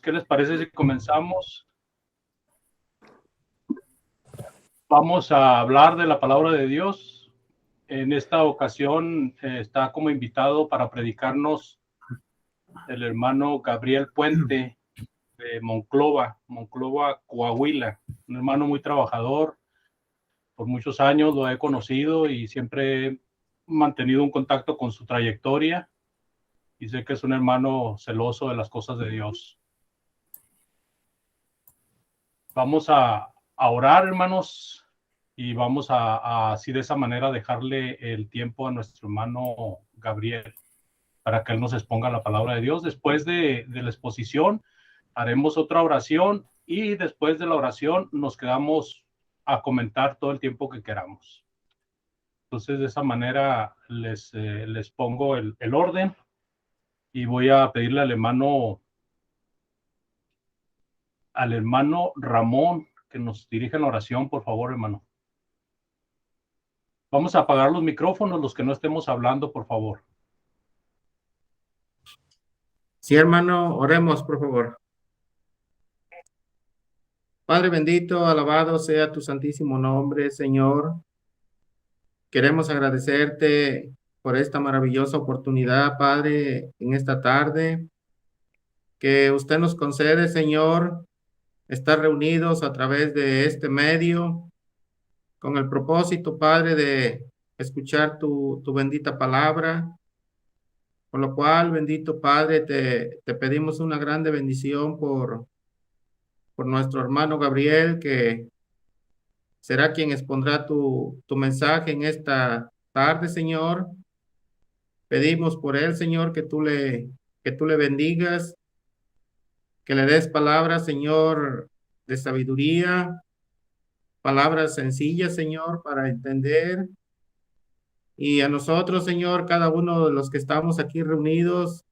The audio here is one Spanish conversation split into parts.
¿qué les parece si comenzamos? Vamos a hablar de la palabra de Dios. En esta ocasión está como invitado para predicarnos el hermano Gabriel Puente de Monclova, Coahuila, un hermano muy trabajador. Por muchos años lo he conocido y siempre he mantenido un contacto con su trayectoria y sé que es un hermano celoso de las cosas de Dios. Vamos a orar, hermanos, y vamos a así de esa manera dejarle el tiempo a nuestro hermano Gabriel para que él nos exponga la palabra de Dios. Después de la exposición haremos otra oración y después de la oración nos quedamos a comentar todo el tiempo que queramos. Entonces de esa manera les pongo el orden y voy a pedirle al hermano Ramón que nos dirija la oración, por favor, hermano. Vamos a apagar los micrófonos, los que no estemos hablando, por favor. Sí, hermano, oremos, por favor. Padre bendito, alabado sea tu santísimo nombre, Señor. Queremos agradecerte por esta maravillosa oportunidad, Padre, en esta tarde, que usted nos concede, Señor, estar reunidos a través de este medio, con el propósito, Padre, de escuchar tu bendita palabra. Por lo cual, bendito Padre, te pedimos una grande bendición por nuestro hermano Gabriel, que será quien expondrá tu mensaje en esta tarde, Señor. Pedimos por él, Señor, que tú le bendigas, que le des palabras, Señor, de sabiduría, palabras sencillas, Señor, para entender. Y a nosotros, Señor, cada uno de los que estamos aquí reunidos,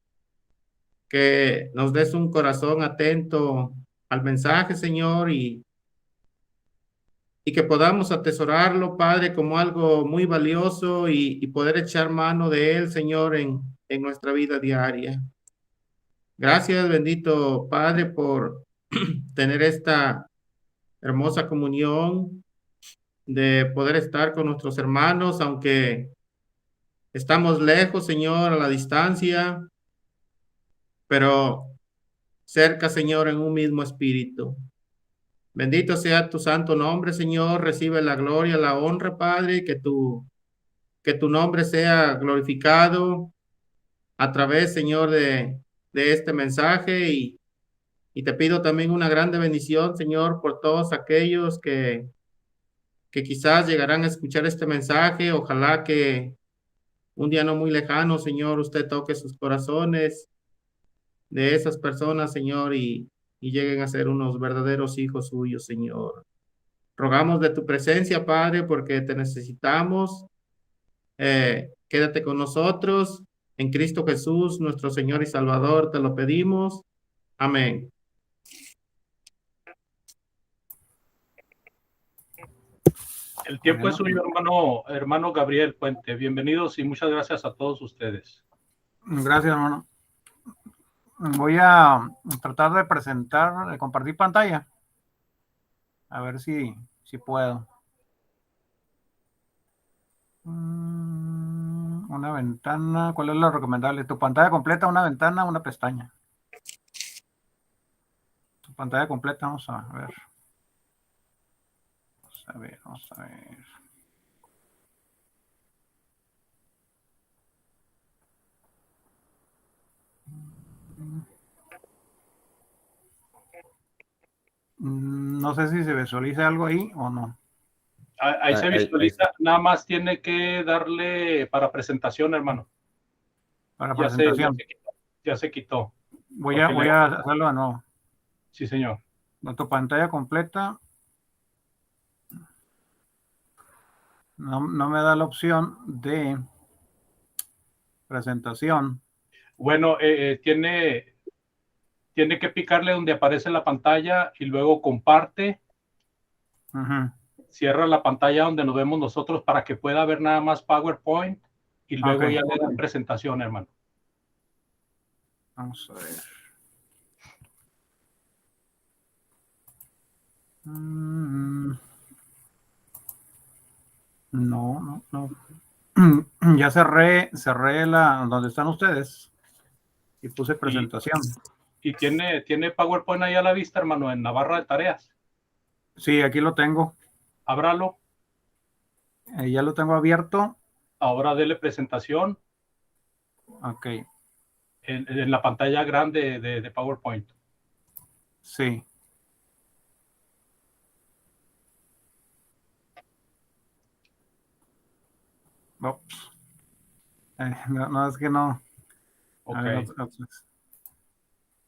que nos des un corazón atento al mensaje, Señor, y que podamos atesorarlo, Padre, como algo muy valioso y poder echar mano de él, Señor, en nuestra vida diaria. Gracias, bendito Padre, por tener esta hermosa comunión, de poder estar con nuestros hermanos, aunque estamos lejos, Señor, a la distancia, pero cerca, Señor, en un mismo espíritu. Bendito sea tu santo nombre, Señor. Recibe la gloria, la honra, Padre, que tu nombre sea glorificado a través, Señor, de este mensaje, y te pido también una grande bendición, Señor, por todos aquellos que quizás llegarán a escuchar este mensaje. Ojalá que un día no muy lejano, Señor, usted toque sus corazones de esas personas, Señor, y lleguen a ser unos verdaderos hijos suyos, Señor. Rogamos de tu presencia, Padre, porque te necesitamos. Quédate con nosotros. En Cristo Jesús, nuestro Señor y Salvador, te lo pedimos. Amén. El tiempo es suyo, hermano Gabriel Puente. Bienvenidos y muchas gracias a todos ustedes. Gracias, hermano. Voy a tratar de presentar, de compartir pantalla. A ver si puedo. Una ventana. ¿Cuál es lo recomendable? ¿Tu pantalla completa, una ventana, una pestaña? Tu pantalla completa, vamos a ver. Vamos a ver. No sé si se visualiza algo ahí o no. Ahí se visualiza, nada más tiene que darle para presentación, hermano. Para presentación. Ya se quitó. Voy a hacerlo de nuevo. Sí, señor. Con tu pantalla completa. No me da la opción de presentación. Bueno, tiene que picarle donde aparece la pantalla y luego comparte. Cierra la pantalla donde nos vemos nosotros para que pueda ver nada más PowerPoint y luego ya le dan presentación, hermano. Vamos a ver. No. Ya cerré donde están ustedes y puse presentación. ¿Y tiene PowerPoint ahí a la vista, hermano, en la barra de tareas? Sí, aquí lo tengo. Ábralo. Ya lo tengo abierto. Ahora dele presentación. Ok. En la pantalla grande de PowerPoint. Sí. Ups. No, es que no. Ok. A ver,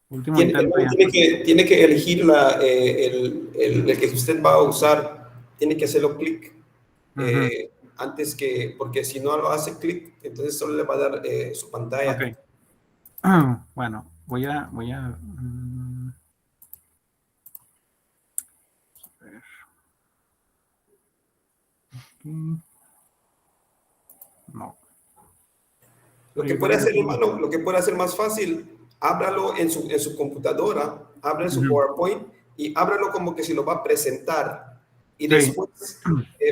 último intento ya. Tiene que elegir el que usted va a usar. Tiene que hacerlo clic. Antes que, porque si no lo hace clic, entonces solo le va a dar su pantalla. Ok. Bueno, voy a a ver. No. Lo que puede hacer, hermano, lo que puede hacer más fácil, ábralo en su computadora, abre su PowerPoint y ábralo como que si lo va a presentar. Y después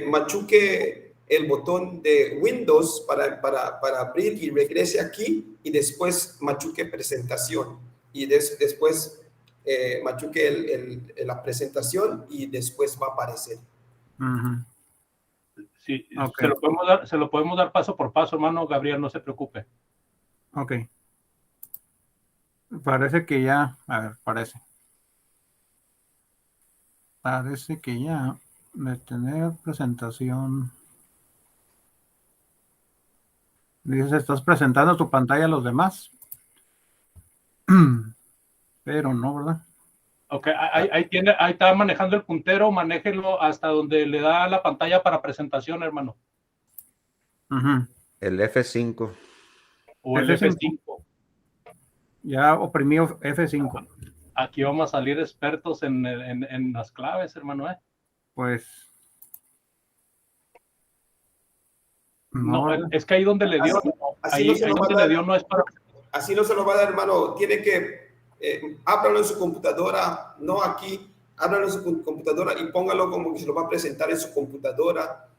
machuque el botón de Windows para abrir y regrese aquí y después machuque presentación. Y después machuque la presentación y después va a aparecer. Sí, okay. se lo podemos dar paso por paso, hermano Gabriel, no se preocupe. Ok. Parece que ya, a ver, parece que ya de tener presentación. Dices, estás presentando tu pantalla a los demás. Pero no, ¿verdad? Ok, ahí está manejando el puntero, manéjelo hasta donde le da la pantalla para presentación, hermano. El F5. O el F5. Ya oprimí F5. Aquí vamos a salir expertos en las claves, hermano, Pues. No, es que ahí donde le dio, ahí donde le dio no es para... Así no se lo va a dar, hermano. Tiene que ábralo en su computadora, no aquí. Ábralo en su computadora y póngalo como que se lo va a presentar en su computadora.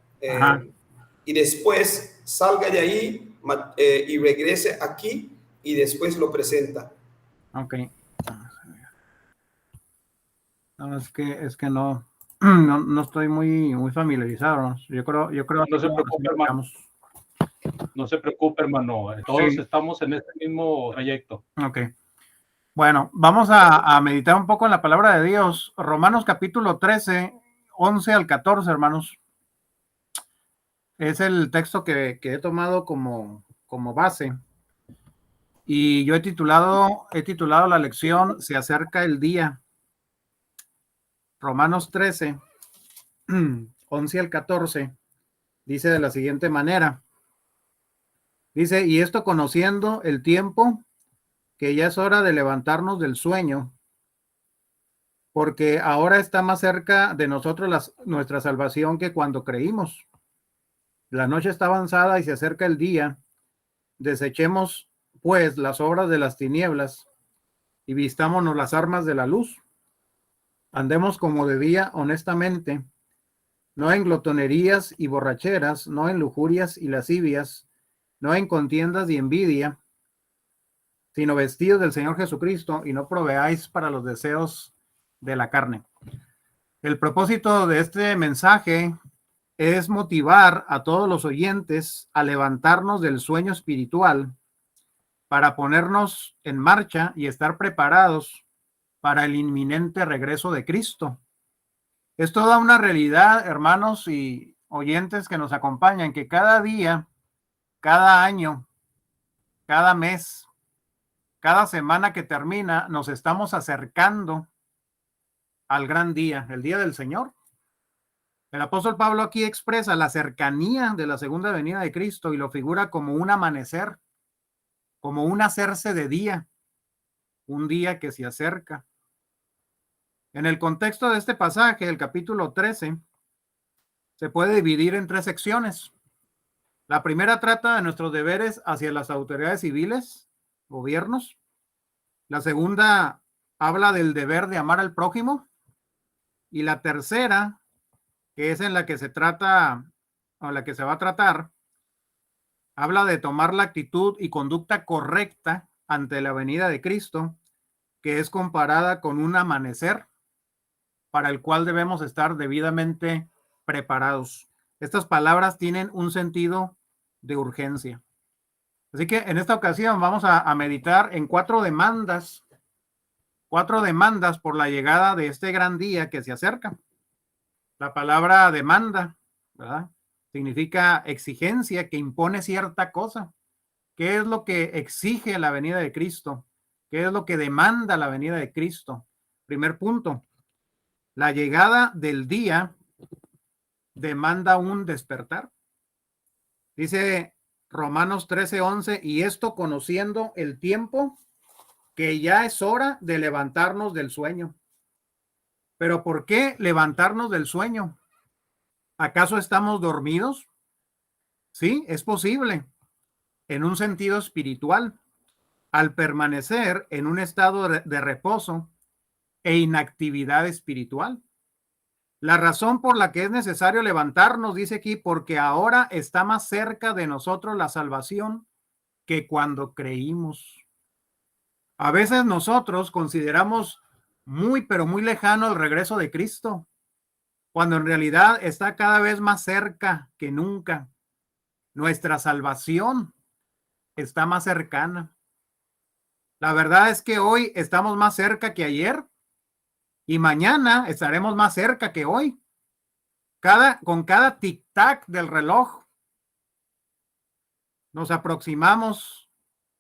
Y después salga de ahí y regrese aquí y después lo presenta. Ok. No, es que no estoy muy familiarizado, ¿no? Yo creo no se preocupe, hermano. No se preocupe, hermano. Todos estamos en este mismo trayecto. Ok. Bueno, vamos a meditar un poco en la palabra de Dios. Romanos capítulo 13, 11 al 14, hermanos. Es el texto que he tomado como base. Y yo he titulado la lección Se acerca el día. Romanos 13, 11 al 14, dice de la siguiente manera. Dice, y esto conociendo el tiempo, que ya es hora de levantarnos del sueño, porque ahora está más cerca de nosotros nuestra salvación que cuando creímos. La noche está avanzada y se acerca el día. Desechemos, pues, las obras de las tinieblas y vistámonos las armas de la luz. Andemos como de día honestamente, no en glotonerías y borracheras, no en lujurias y lascivias, no en contiendas y envidia, sino vestidos del Señor Jesucristo y no proveáis para los deseos de la carne. El propósito de este mensaje es motivar a todos los oyentes a levantarnos del sueño espiritual para ponernos en marcha y estar preparados para el inminente regreso de Cristo. Es toda una realidad, hermanos y oyentes que nos acompañan, que cada día, cada año, cada mes, cada semana que termina, nos estamos acercando al gran día, el día del Señor. El apóstol Pablo aquí expresa la cercanía de la segunda venida de Cristo y lo figura como un amanecer, como un hacerse de día, un día que se acerca. En el contexto de este pasaje, el capítulo 13, se puede dividir en 3 secciones. La primera trata de nuestros deberes hacia las autoridades civiles, gobiernos. La segunda habla del deber de amar al prójimo. Y la tercera, que es en la que se trata, o la que se va a tratar, habla de tomar la actitud y conducta correcta ante la venida de Cristo, que es comparada con un amanecer para el cual debemos estar debidamente preparados. Estas palabras tienen un sentido de urgencia. Así que en esta ocasión vamos a meditar en cuatro demandas por la llegada de este gran día que se acerca. La palabra demanda, ¿verdad?, significa exigencia que impone cierta cosa. ¿Qué es lo que exige la venida de Cristo? ¿Qué es lo que demanda la venida de Cristo? Primer punto, la llegada del día demanda un despertar. Dice Romanos 13:11, y esto conociendo el tiempo, que ya es hora de levantarnos del sueño. ¿Pero por qué levantarnos del sueño? ¿Acaso estamos dormidos? Sí, es posible, en un sentido espiritual, al permanecer en un estado de reposo e inactividad espiritual. La razón por la que es necesario levantarnos, dice aquí, porque ahora está más cerca de nosotros la salvación que cuando creímos. A veces nosotros consideramos pero muy lejano el regreso de Cristo, cuando en realidad está cada vez más cerca que nunca. Nuestra salvación está más cercana. La verdad es que hoy estamos más cerca que ayer y mañana estaremos más cerca que hoy. Con cada tic-tac del reloj nos aproximamos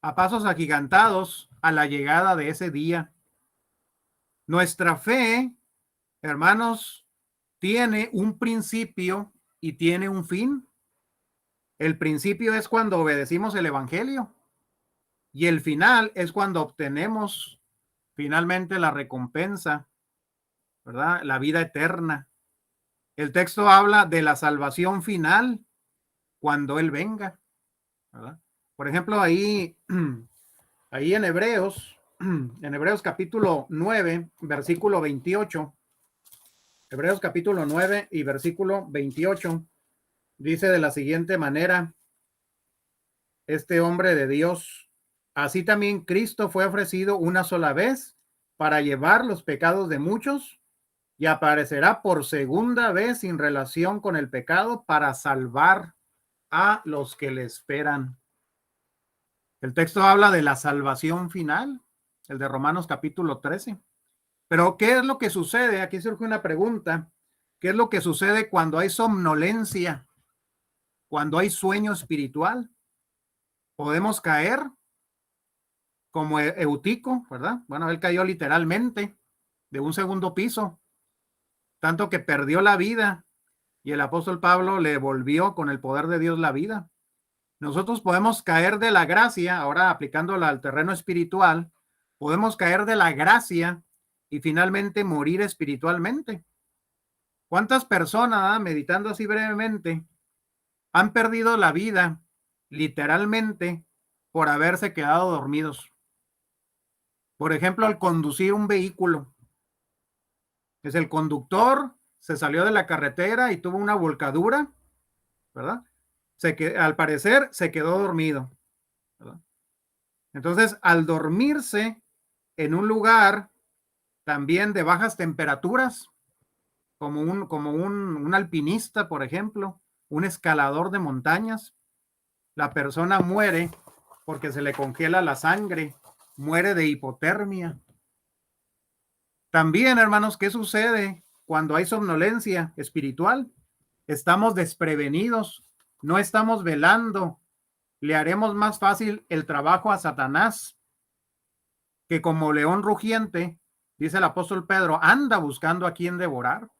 a pasos agigantados a la llegada de ese día. Nuestra fe, hermanos, tiene un principio y tiene un fin. El principio es cuando obedecimos el evangelio y el final es cuando obtenemos finalmente la recompensa, ¿verdad? La vida eterna. El texto habla de la salvación final cuando Él venga, ¿verdad? Por ejemplo, ahí en Hebreos capítulo 9, versículo 28, Hebreos capítulo 9 y versículo 28, dice de la siguiente manera, este hombre de Dios, así también Cristo fue ofrecido una sola vez para llevar los pecados de muchos y aparecerá por segunda vez sin relación con el pecado para salvar a los que le esperan. El texto habla de la salvación final, el de Romanos capítulo 13. Pero ¿qué es lo que sucede? Aquí surge una pregunta. ¿Qué es lo que sucede cuando hay somnolencia? Cuando hay sueño espiritual. Podemos caer como Eutico, ¿verdad? Bueno, él cayó literalmente de un segundo piso, tanto que perdió la vida y el apóstol Pablo le devolvió con el poder de Dios la vida. Nosotros podemos caer de la gracia, ahora aplicándola al terreno espiritual, podemos caer de la gracia y finalmente morir espiritualmente. ¿Cuántas personas, meditando así brevemente, han perdido la vida literalmente por haberse quedado dormidos? Por ejemplo, al conducir un vehículo. Es el conductor, se salió de la carretera y tuvo una volcadura, ¿verdad? Al parecer se quedó dormido, ¿verdad? Entonces, al dormirse en un lugar también de bajas temperaturas, como un alpinista, por ejemplo, un escalador de montañas, la persona muere porque se le congela la sangre, muere de hipotermia. También, hermanos, ¿qué sucede cuando hay somnolencia espiritual? Estamos desprevenidos, no estamos velando, le haremos más fácil el trabajo a Satanás, que como león rugiente, dice el apóstol Pedro, anda buscando a quien devorar.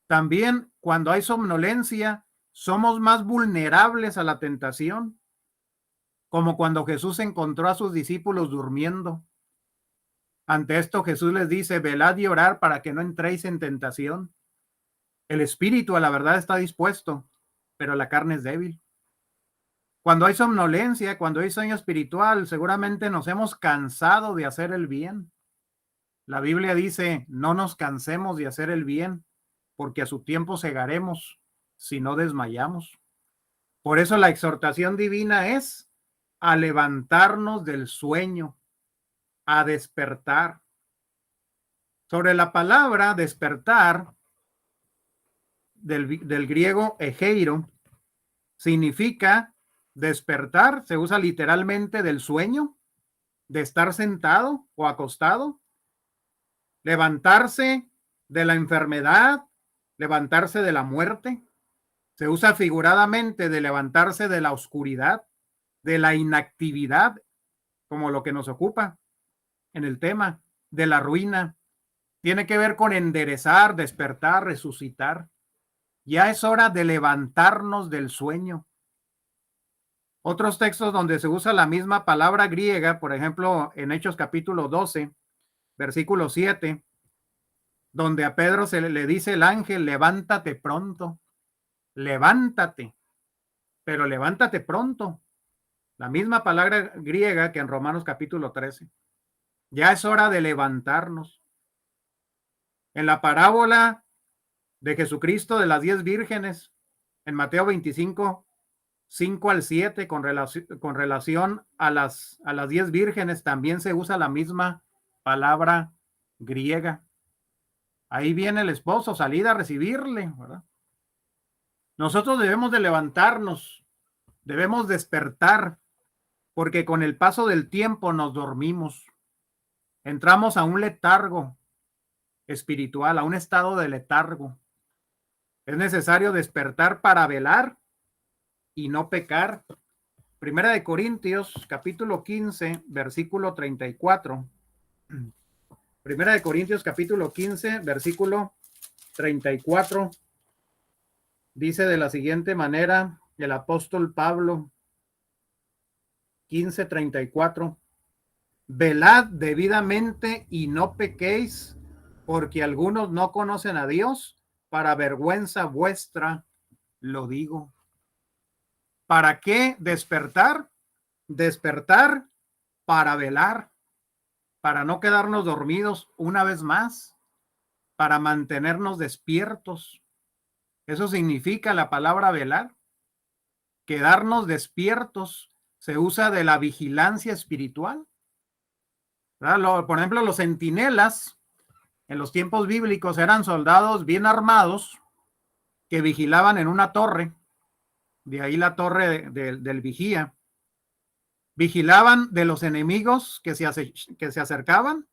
También cuando hay somnolencia, somos más vulnerables a la tentación, como cuando Jesús encontró a sus discípulos durmiendo. Ante esto Jesús les dice, velad y orad para que no entréis en tentación. El espíritu a la verdad está dispuesto, pero la carne es débil. Cuando hay somnolencia, cuando hay sueño espiritual, seguramente nos hemos cansado de hacer el bien. La Biblia dice, no nos cansemos de hacer el bien, porque a su tiempo segaremos si no desmayamos. Por eso la exhortación divina es a levantarnos del sueño, a despertar. Sobre la palabra despertar, del griego egeiro, significa despertar, se usa literalmente del sueño, de estar sentado o acostado, levantarse de la enfermedad, levantarse de la muerte. Se usa figuradamente de levantarse de la oscuridad, de la inactividad, como lo que nos ocupa en el tema, de la ruina. Tiene que ver con enderezar, despertar, resucitar. Ya es hora de levantarnos del sueño. Otros textos donde se usa la misma palabra griega, por ejemplo, en Hechos capítulo 12, versículo 7, donde a Pedro se le dice el ángel, levántate pronto, levántate, pero levántate pronto. La misma palabra griega que en Romanos capítulo 13. Ya es hora de levantarnos. En la parábola de Jesucristo de las 10 vírgenes, en Mateo 25, 5 al 7, con relación a las 10 vírgenes, también se usa la misma palabra griega. Ahí viene el esposo, salida a recibirle, ¿verdad? Nosotros debemos de levantarnos, debemos despertar, porque con el paso del tiempo nos dormimos. Entramos a un letargo espiritual, a un estado de letargo. Es necesario despertar para velar y no pecar. Primera de Corintios, capítulo 15, versículo 34. Primera de Corintios, capítulo 15, versículo 34. Dice de la siguiente manera el apóstol Pablo, 15:34. Velad debidamente y no pequéis, porque algunos no conocen a Dios, para vergüenza vuestra lo digo. ¿Para qué despertar? Despertar para velar, para no quedarnos dormidos una vez más, para mantenernos despiertos. Eso significa la palabra velar. Quedarnos despiertos se usa de la vigilancia espiritual. Por ejemplo, los centinelas en los tiempos bíblicos eran soldados bien armados que vigilaban en una torre. De ahí la torre del vigía. Vigilaban de los enemigos que se acercaban,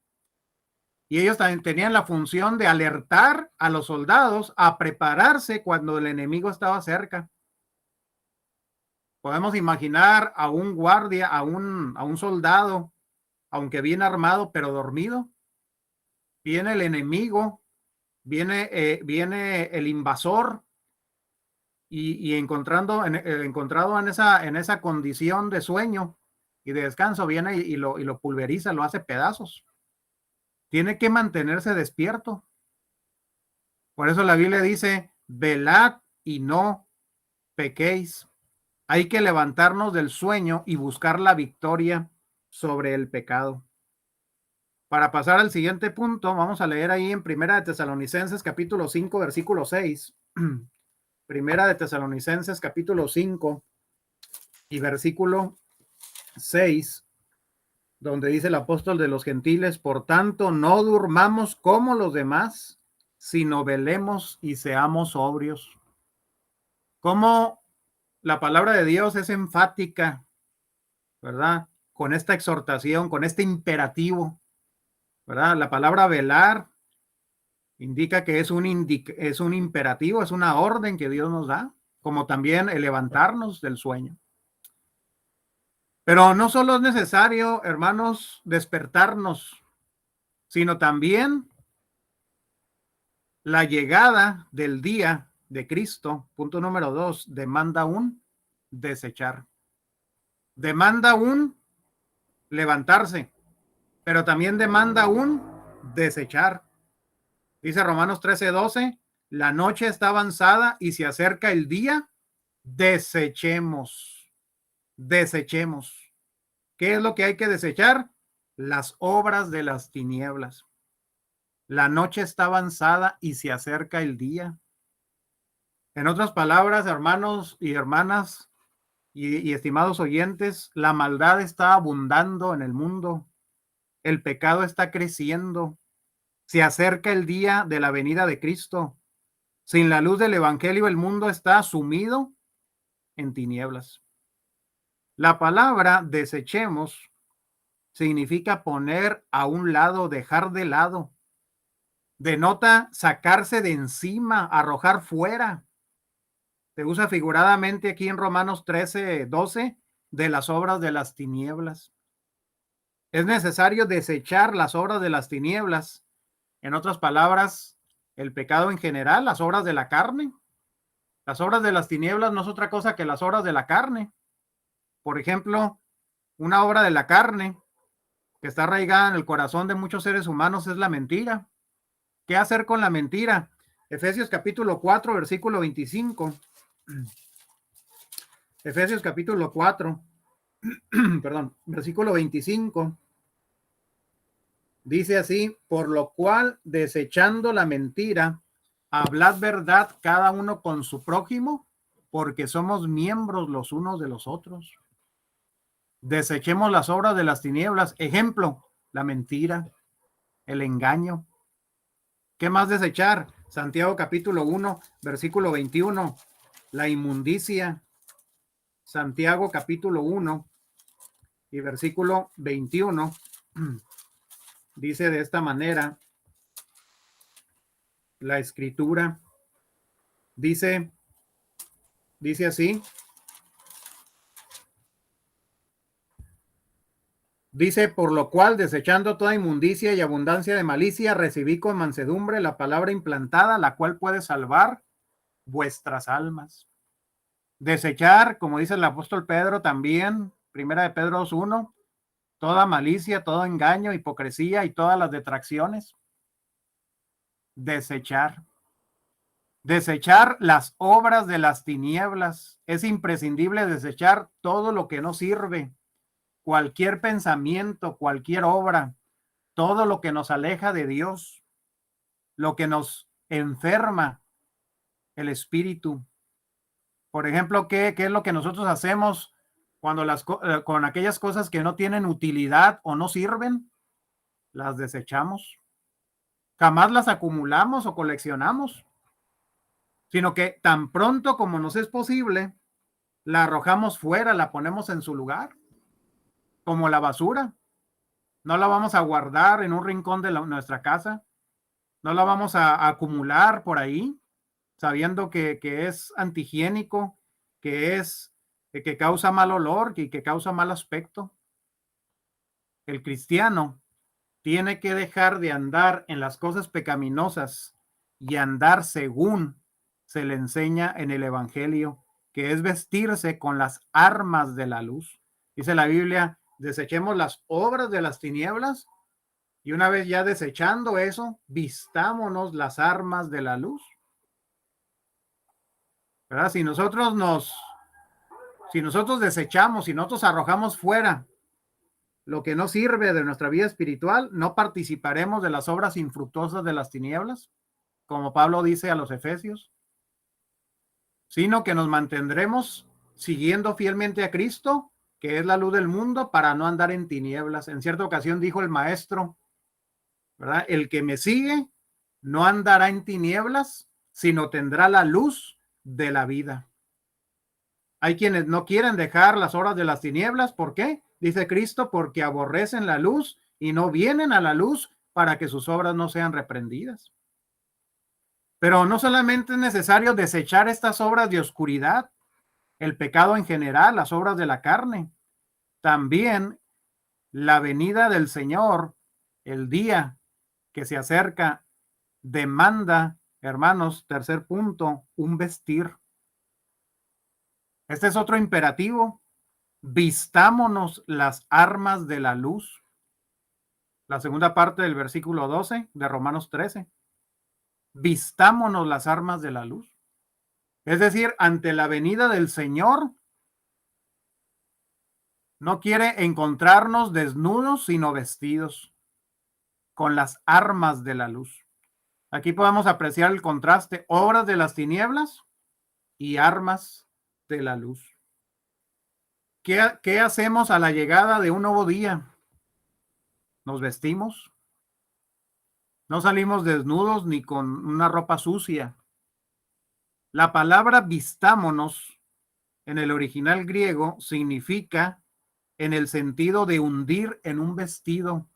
y ellos también tenían la función de alertar a los soldados a prepararse cuando el enemigo estaba cerca. Podemos imaginar a un guardia, a un soldado, aunque bien armado, pero dormido. Viene el enemigo, viene el invasor, y encontrado en esa condición de sueño y de descanso, viene y lo pulveriza, lo hace pedazos. Tiene que mantenerse despierto. Por eso la Biblia dice, velad y no pequéis. Hay que levantarnos del sueño y buscar la victoria sobre el pecado. Para pasar al siguiente punto, vamos a leer ahí en Primera de Tesalonicenses, capítulo 5, versículo 6. Primera de Tesalonicenses, capítulo 5 y versículo 6, donde dice el apóstol de los gentiles, por tanto, no durmamos como los demás, sino velemos y seamos sobrios. Como la palabra de Dios es enfática, ¿verdad? Con esta exhortación, con este imperativo, ¿verdad? La palabra velar indica que es un imperativo, es una orden que Dios nos da, como también el levantarnos del sueño. Pero no solo es necesario, hermanos, despertarnos, sino también la llegada del día de Cristo, punto número 2, demanda un desechar. Demanda un levantarse, pero también demanda un desechar. Dice Romanos 13:12, la noche está avanzada y se acerca el día, desechemos. ¿Qué es lo que hay que desechar? Las obras de las tinieblas. La noche está avanzada y se acerca el día. En otras palabras, hermanos y hermanas y estimados oyentes, la maldad está abundando en el mundo. El pecado está creciendo. Se acerca el día de la venida de Cristo. Sin la luz del evangelio, el mundo está sumido en tinieblas. La palabra desechemos significa poner a un lado, dejar de lado. Denota sacarse de encima, arrojar fuera. Se usa figuradamente aquí en Romanos 13:12 de las obras de las tinieblas. Es necesario desechar las obras de las tinieblas. En otras palabras, el pecado en general, las obras de la carne. Las obras de las tinieblas no es otra cosa que las obras de la carne. Por ejemplo, una obra de la carne que está arraigada en el corazón de muchos seres humanos es la mentira. ¿Qué hacer con la mentira? Efesios capítulo 4, versículo 25. Efesios capítulo 4, perdón, versículo 25. Dice así: por lo cual, desechando la mentira, hablad verdad cada uno con su prójimo, porque somos miembros los unos de los otros. Desechemos las obras de las tinieblas. Ejemplo, la mentira, el engaño. ¿Qué más desechar? Santiago capítulo 1, versículo 21, la inmundicia. Santiago capítulo 1 y versículo 21 dice de esta manera la escritura. Dice así. Dice: por lo cual, desechando toda inmundicia y abundancia de malicia, recibí con mansedumbre la palabra implantada, la cual puede salvar vuestras almas. Desechar, como dice el apóstol Pedro también, primera de Pedro 2:1, toda malicia, todo engaño, hipocresía y todas las detracciones. Desechar. Desechar las obras de las tinieblas. Es imprescindible desechar todo lo que no sirve. Cualquier pensamiento, cualquier obra, todo lo que nos aleja de Dios, lo que nos enferma el espíritu. Por ejemplo, ¿qué es lo que nosotros hacemos cuando con aquellas cosas que no tienen utilidad o no sirven? Las desechamos. Jamás las acumulamos o coleccionamos, sino que tan pronto como nos es posible, la arrojamos fuera, la ponemos en su lugar, como la basura. No la vamos a guardar en un rincón de nuestra casa, no la vamos a acumular por ahí, sabiendo que es antihigiénico, que causa mal olor y que causa mal aspecto. El cristiano tiene que dejar de andar en las cosas pecaminosas y andar según se le enseña en el evangelio, que es vestirse con las armas de la luz. Dice la Biblia: desechemos las obras de las tinieblas, y una vez ya desechando eso, vistámonos las armas de la luz. ¿Verdad? Si nosotros desechamos, si nosotros arrojamos fuera lo que no sirve de nuestra vida espiritual, no participaremos de las obras infructuosas de las tinieblas, como Pablo dice a los Efesios, sino que nos mantendremos siguiendo fielmente a Cristo, que es la luz del mundo, para no andar en tinieblas. En cierta ocasión dijo el maestro, ¿verdad? El que me sigue no andará en tinieblas, sino tendrá la luz de la vida. Hay quienes no quieren dejar las obras de las tinieblas. ¿Por qué? Dice Cristo: porque aborrecen la luz y no vienen a la luz para que sus obras no sean reprendidas. Pero no solamente es necesario desechar estas obras de oscuridad, el pecado en general, las obras de la carne. También la venida del Señor, el día que se acerca, demanda, hermanos, tercer punto, un vestir. Este es otro imperativo. Vistámonos las armas de la luz. La segunda parte del versículo 12 de Romanos 13. Vistámonos las armas de la luz. Es decir, ante la venida del Señor, no quiere encontrarnos desnudos, sino vestidos. con las armas de la luz. Aquí podemos apreciar el contraste, obras de las tinieblas y armas de la luz. ¿Qué hacemos a la llegada de un nuevo día? ¿Nos vestimos? No salimos desnudos ni con una ropa sucia. La palabra vistámonos en el original griego significa en el sentido de hundir en un vestido,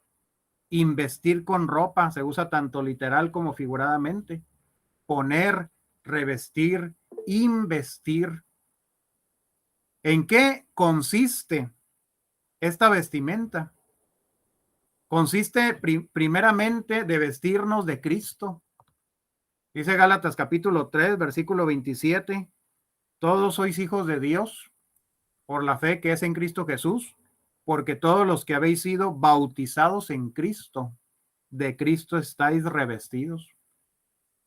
investir con ropa, se usa tanto literal como figuradamente, poner, revestir, investir. ¿En qué consiste esta vestimenta? Consiste primeramente de vestirnos de Cristo. Dice Gálatas capítulo 3, versículo 27, todos sois hijos de Dios por la fe que es en Cristo Jesús, porque todos los que habéis sido bautizados en Cristo, de Cristo estáis revestidos.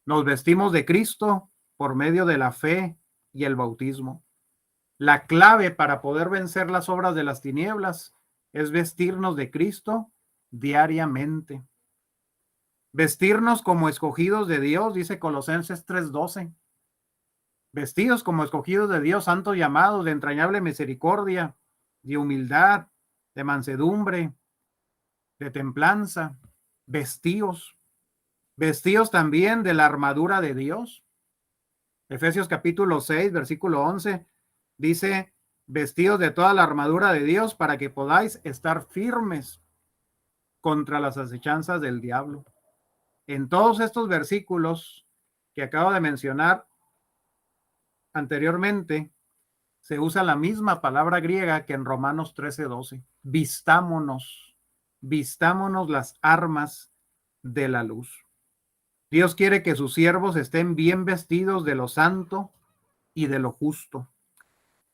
Nos vestimos de Cristo por medio de la fe y el bautismo. La clave para poder vencer las obras de las tinieblas es vestirnos de Cristo diariamente. Vestirnos como escogidos de Dios, dice Colosenses 3:12. Vestidos como escogidos de Dios, santos llamados, de entrañable misericordia, de humildad, de mansedumbre, de templanza. Vestidos también de la armadura de Dios. Efesios capítulo 6, versículo 11, dice, vestidos de toda la armadura de Dios para que podáis estar firmes contra las acechanzas del diablo. En todos estos versículos que acabo de mencionar anteriormente, se usa la misma palabra griega que en Romanos 13:12. Vistámonos las armas de la luz. Dios quiere que sus siervos estén bien vestidos de lo santo y de lo justo.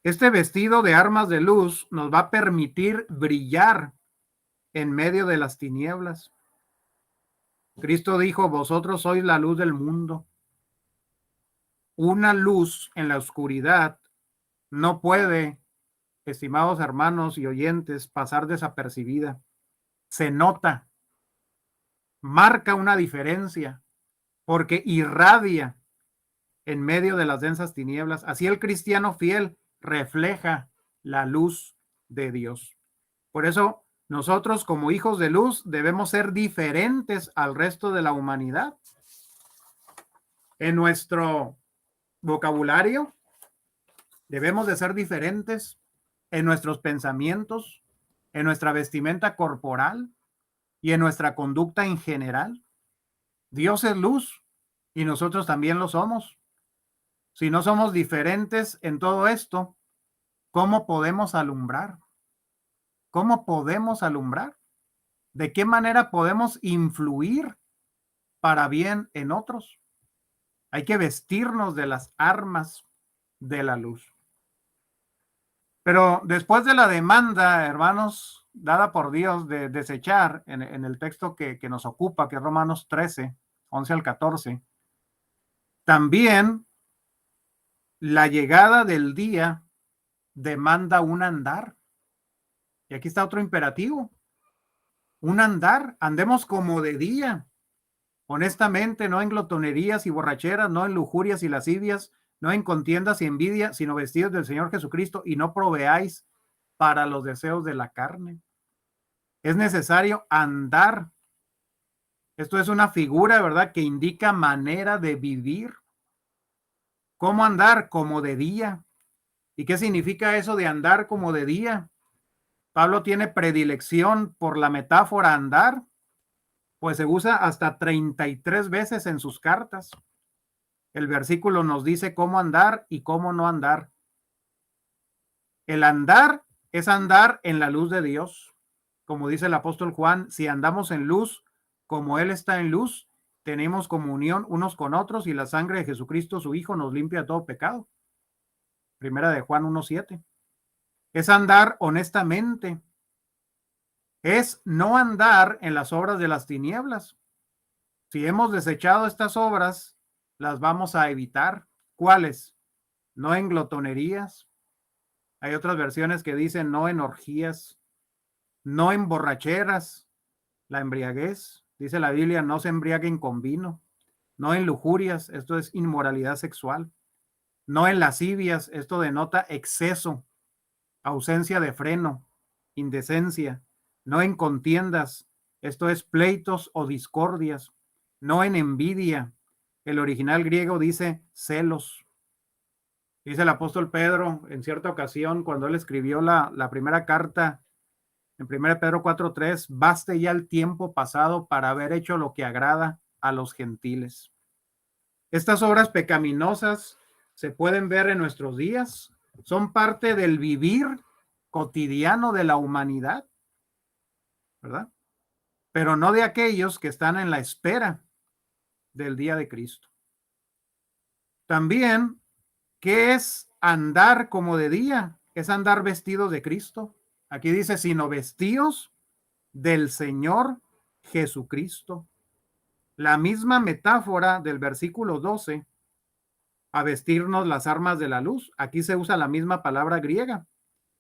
Este vestido de armas de luz nos va a permitir brillar en medio de las tinieblas. Cristo dijo, vosotros sois la luz del mundo. Una luz en la oscuridad no puede, estimados hermanos y oyentes, pasar desapercibida. Se nota, marca una diferencia, porque irradia en medio de las densas tinieblas. Así el cristiano fiel refleja la luz de Dios. Por eso nosotros como hijos de luz debemos ser diferentes al resto de la humanidad. En nuestro vocabulario debemos de ser diferentes, en nuestros pensamientos, en nuestra vestimenta corporal y en nuestra conducta en general. Dios es luz y nosotros también lo somos. Si no somos diferentes en todo esto, ¿cómo podemos alumbrar? ¿Cómo podemos alumbrar? ¿De qué manera podemos influir para bien en otros? Hay que vestirnos de las armas de la luz. Pero después de la demanda, hermanos, dada por Dios de desechar en el texto que nos ocupa, que es Romanos 13, 11 al 14, también la llegada del día demanda un andar. Y aquí está otro imperativo. Un andar, andemos como de día. Honestamente, no en glotonerías y borracheras, no en lujurias y lascivias, no en contiendas y envidia, sino vestidos del Señor Jesucristo y no proveáis para los deseos de la carne. Es necesario andar. Esto es una figura, ¿verdad?, que indica manera de vivir. ¿Cómo andar? Como de día. ¿Y qué significa eso de andar como de día? Pablo tiene predilección por la metáfora andar, pues se usa hasta 33 veces en sus cartas. El versículo nos dice cómo andar y cómo no andar. El andar es andar en la luz de Dios. Como dice el apóstol Juan, si andamos en luz, como Él está en luz, tenemos comunión unos con otros y la sangre de Jesucristo, su Hijo, nos limpia de todo pecado. Primera de Juan 1:7. Es andar honestamente. Es no andar en las obras de las tinieblas. Si hemos desechado estas obras, las vamos a evitar. ¿Cuáles? No en glotonerías. Hay otras versiones que dicen no en orgías, no en borracheras, la embriaguez, Dice la Biblia, no se embriaguen con vino, no en lujurias, esto es inmoralidad sexual, no en lascivias, esto denota exceso, ausencia de freno, indecencia, no en contiendas, esto es pleitos o discordias, no en envidia. El original griego dice celos. Dice el apóstol Pedro en cierta ocasión, cuando él escribió la primera carta, en 1 Pedro 4:3, baste ya el tiempo pasado para haber hecho lo que agrada a los gentiles. Estas obras pecaminosas se pueden ver en nuestros días, son parte del vivir cotidiano de la humanidad, ¿verdad? Pero no de aquellos que están en la espera del día de Cristo. También, ¿qué es andar como de día? Es andar vestidos de Cristo. Aquí dice, sino vestidos del Señor Jesucristo. La misma metáfora del versículo 12, a vestirnos las armas de la luz. Aquí se usa la misma palabra griega.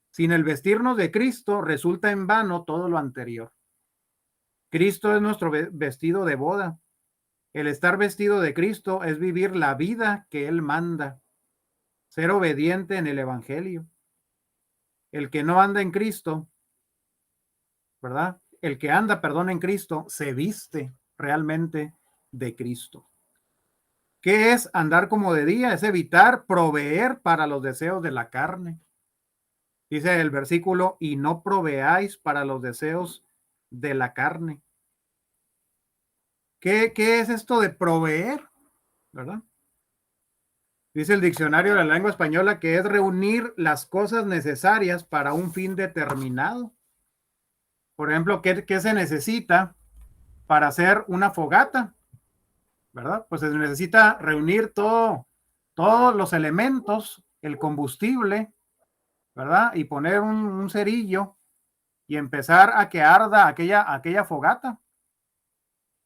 Sin el vestirnos de Cristo, resulta en vano todo lo anterior. Cristo es nuestro vestido de boda. El estar vestido de Cristo es vivir la vida que Él manda, ser obediente en el Evangelio. El que no anda en Cristo, ¿verdad? El que anda, perdón, en Cristo, se viste realmente de Cristo. ¿Qué es andar como de día? Es evitar proveer para los deseos de la carne. Dice el versículo, y no proveáis para los deseos de la carne. ¿Qué es esto de proveer? ¿Verdad? Dice el diccionario de la lengua española que es reunir las cosas necesarias para un fin determinado. Por ejemplo, ¿qué se necesita para hacer una fogata? ¿Verdad? Pues se necesita reunir todos los elementos, el combustible, ¿verdad? Y poner un cerillo y empezar a que arda aquella fogata.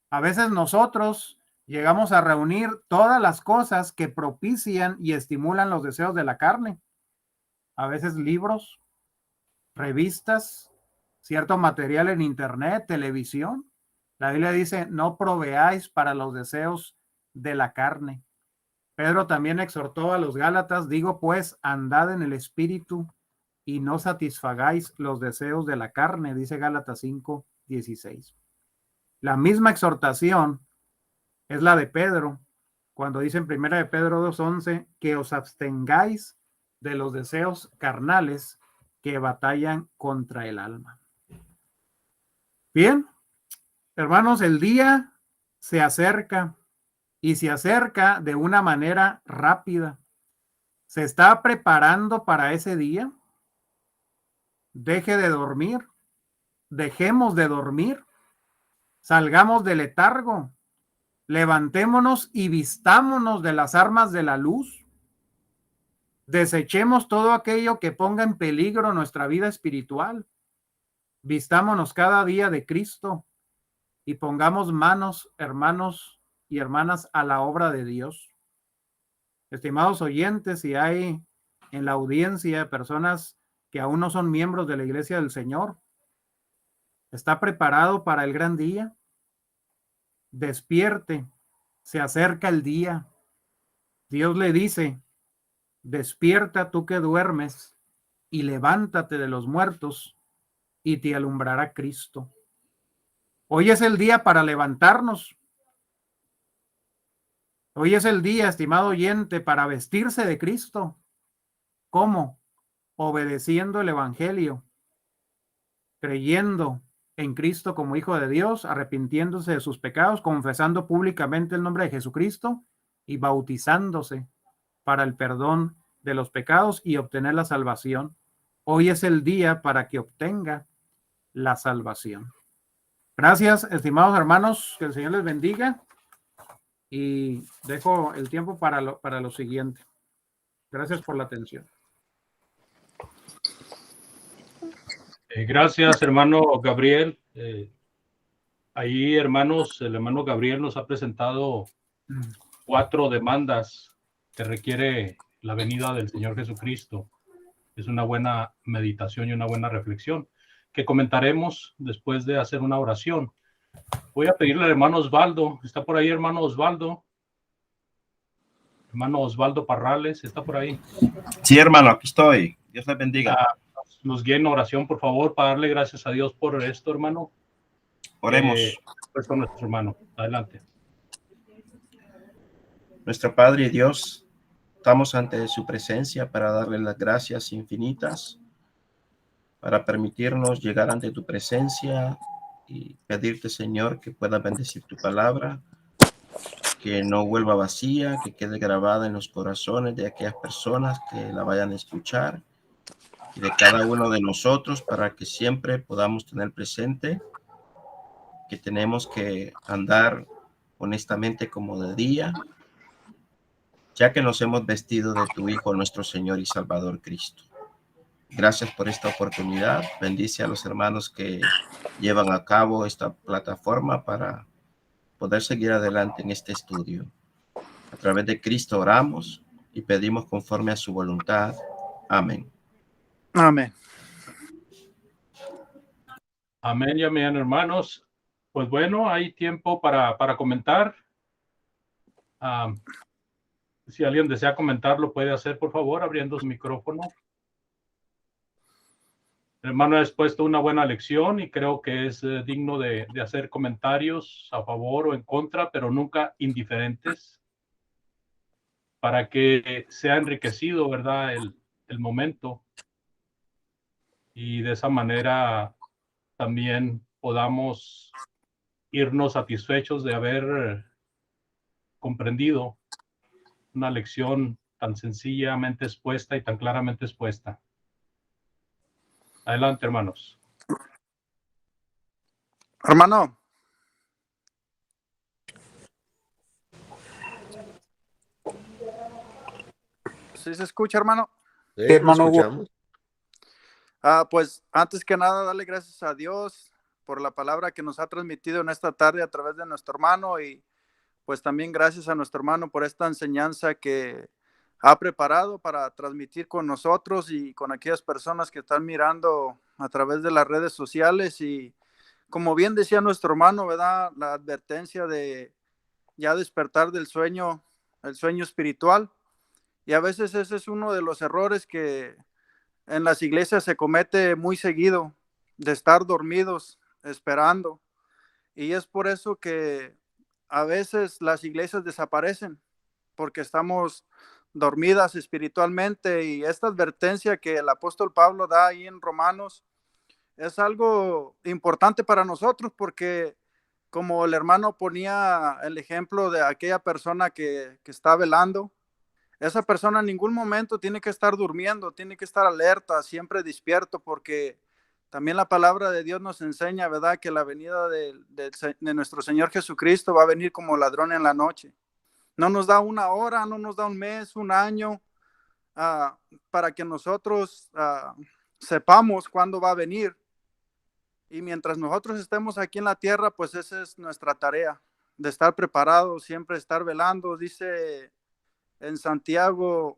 A veces nosotros llegamos a reunir todas las cosas que propician y estimulan los deseos de la carne. A veces libros, revistas, cierto material en internet, televisión. La Biblia dice, no proveáis para los deseos de la carne. Pedro también exhortó a los Gálatas, digo pues, andad en el espíritu y no satisfagáis los deseos de la carne, dice Gálatas 5:16. La misma exhortación es la de Pedro, cuando dice en 1 de Pedro 2:11, que os abstengáis de los deseos carnales que batallan contra el alma. Bien, hermanos, el día se acerca y se acerca de una manera rápida. ¿Se está preparando para ese día? Deje de dormir, dejemos de dormir, salgamos del letargo, levantémonos y vistámonos de las armas de la luz. Desechemos todo aquello que ponga en peligro nuestra vida espiritual. Vistámonos cada día de Cristo y pongamos manos, hermanos y hermanas, a la obra de Dios. Estimados oyentes, si hay en la audiencia personas que aún no son miembros de la Iglesia del Señor, ¿está preparado para el gran día? Despierte, se acerca el día. Dios le dice, despierta tú que duermes y levántate de los muertos y te alumbrará Cristo. Hoy es el día para levantarnos. Hoy es el día, estimado oyente, para vestirse de Cristo. ¿Cómo? Obedeciendo el Evangelio, creyendo en Cristo como Hijo de Dios, arrepintiéndose de sus pecados, confesando públicamente el nombre de Jesucristo y bautizándose para el perdón de los pecados y obtener la salvación. Hoy es el día para que obtenga la salvación. Gracias, estimados hermanos, que el Señor les bendiga y dejo el tiempo para lo siguiente. Gracias por la atención. Gracias, hermano Gabriel. Ahí, hermanos, el hermano Gabriel nos ha presentado 4 demandas que requiere la venida del Señor Jesucristo. Es una buena meditación y una buena reflexión que comentaremos después de hacer una oración. Voy a pedirle al hermano Osvaldo. ¿Está por ahí, hermano Osvaldo? Hermano Osvaldo Parrales, ¿está por ahí? Sí, hermano, aquí estoy. Dios les bendiga. Nos guíe en oración, por favor, para darle gracias a Dios por esto, hermano. Oremos. Pues con nuestro hermano. Adelante. Nuestro Padre y Dios, estamos ante su presencia para darle las gracias infinitas, para permitirnos llegar ante tu presencia y pedirte, Señor, que puedas bendecir tu palabra, que no vuelva vacía, que quede grabada en los corazones de aquellas personas que la vayan a escuchar y de cada uno de nosotros, para que siempre podamos tener presente que tenemos que andar honestamente como de día, ya que nos hemos vestido de tu Hijo, nuestro Señor y Salvador Cristo. Gracias por esta oportunidad. Bendice a los hermanos que llevan a cabo esta plataforma para poder seguir adelante en este estudio. A través de Cristo oramos y pedimos conforme a su voluntad. Amén. Amén. Amén y amén, hermanos. Pues bueno, hay tiempo para comentar. Si alguien desea comentar, lo puede hacer, por favor, abriendo su micrófono. El hermano ha expuesto una buena lección y creo que es digno de hacer comentarios a favor o en contra, pero nunca indiferentes, para que sea enriquecido, ¿verdad?, el momento. Y de esa manera también podamos irnos satisfechos de haber comprendido una lección tan sencillamente expuesta y tan claramente expuesta. Adelante, hermanos. Hermano. ¿Sí se escucha, hermano? Sí, hermano Hugo. Pues antes que nada, darle gracias a Dios por la palabra que nos ha transmitido en esta tarde a través de nuestro hermano, y pues también gracias a nuestro hermano por esta enseñanza que ha preparado para transmitir con nosotros y con aquellas personas que están mirando a través de las redes sociales. Y como bien decía nuestro hermano, ¿verdad?, la advertencia de ya despertar del sueño, el sueño espiritual. Y a veces ese es uno de los errores que en las iglesias se comete muy seguido, de estar dormidos esperando. Y es por eso que a veces las iglesias desaparecen, porque estamos dormidas espiritualmente. Y esta advertencia que el apóstol Pablo da ahí en Romanos es algo importante para nosotros, porque como el hermano ponía el ejemplo de aquella persona que está velando, esa persona en ningún momento tiene que estar durmiendo, tiene que estar alerta, siempre despierto, porque también la palabra de Dios nos enseña, ¿verdad?, que la venida de nuestro Señor Jesucristo va a venir como ladrón en la noche. No nos da una hora, no nos da un mes, un año, para que nosotros sepamos cuándo va a venir. Y mientras nosotros estemos aquí en la tierra, pues esa es nuestra tarea, de estar preparados, siempre estar velando. Dice en Santiago,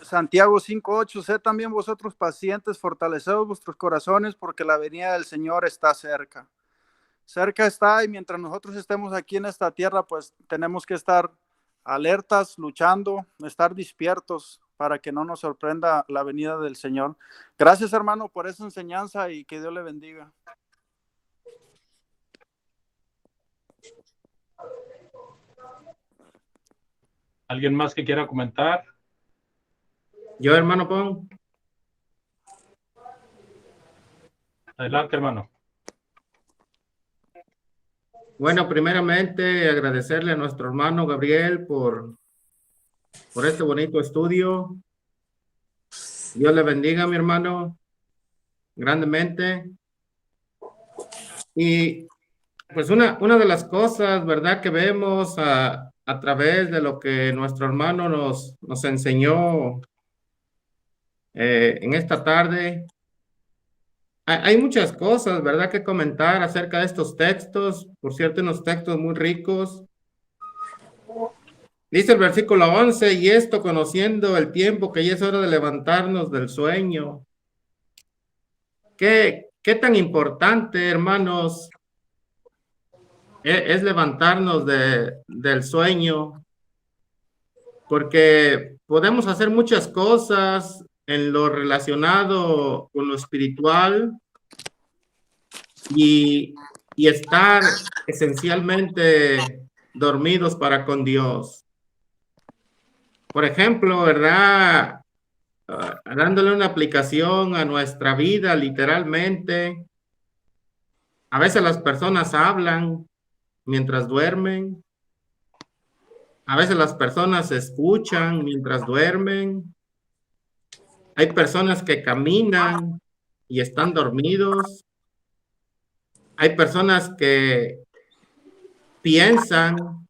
Santiago 5:8, sed también vosotros pacientes, fortaleceos vuestros corazones, porque la venida del Señor está cerca. Cerca está, y mientras nosotros estemos aquí en esta tierra, pues tenemos que estar alertas, luchando, estar despiertos para que no nos sorprenda la venida del Señor. Gracias, hermano, por esa enseñanza, y que Dios le bendiga. ¿Alguien más que quiera comentar? Yo, hermano Pon. Adelante, hermano. Bueno, primeramente agradecerle a nuestro hermano Gabriel por este bonito estudio. Dios le bendiga, mi hermano, grandemente. Y pues una de las cosas, ¿verdad?, que vemos a través de lo que nuestro hermano nos enseñó en esta tarde, hay muchas cosas, ¿verdad?, que comentar acerca de estos textos. Por cierto, unos textos muy ricos. Dice el versículo 11, y esto conociendo el tiempo, que ya es hora de levantarnos del sueño. ¿Qué qué tan importante, hermanos, es levantarnos del sueño, porque podemos hacer muchas cosas en lo relacionado con lo espiritual y estar esencialmente dormidos para con Dios. Por ejemplo, ¿verdad? Dándole una aplicación a nuestra vida, literalmente. A veces las personas hablan mientras duermen. A veces las personas escuchan mientras duermen. Hay personas que caminan y están dormidos. Hay personas que piensan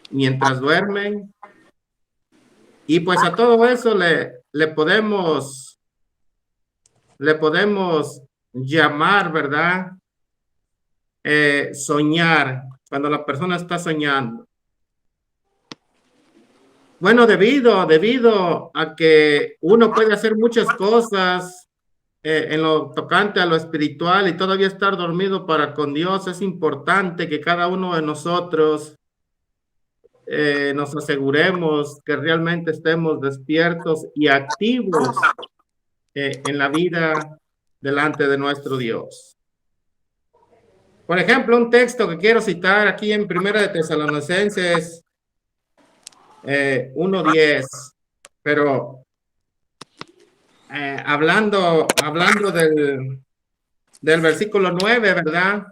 mientras duermen. Y pues a todo eso le podemos llamar, ¿verdad? Soñar, cuando la persona está soñando. Bueno, debido a que uno puede hacer muchas cosas en lo tocante a lo espiritual y todavía estar dormido para con Dios, es importante que cada uno de nosotros nos aseguremos que realmente estemos despiertos y activos en la vida delante de nuestro Dios. Por ejemplo, un texto que quiero citar aquí en Primera de Tesalonicenses 1:10, pero hablando del versículo 9, ¿verdad?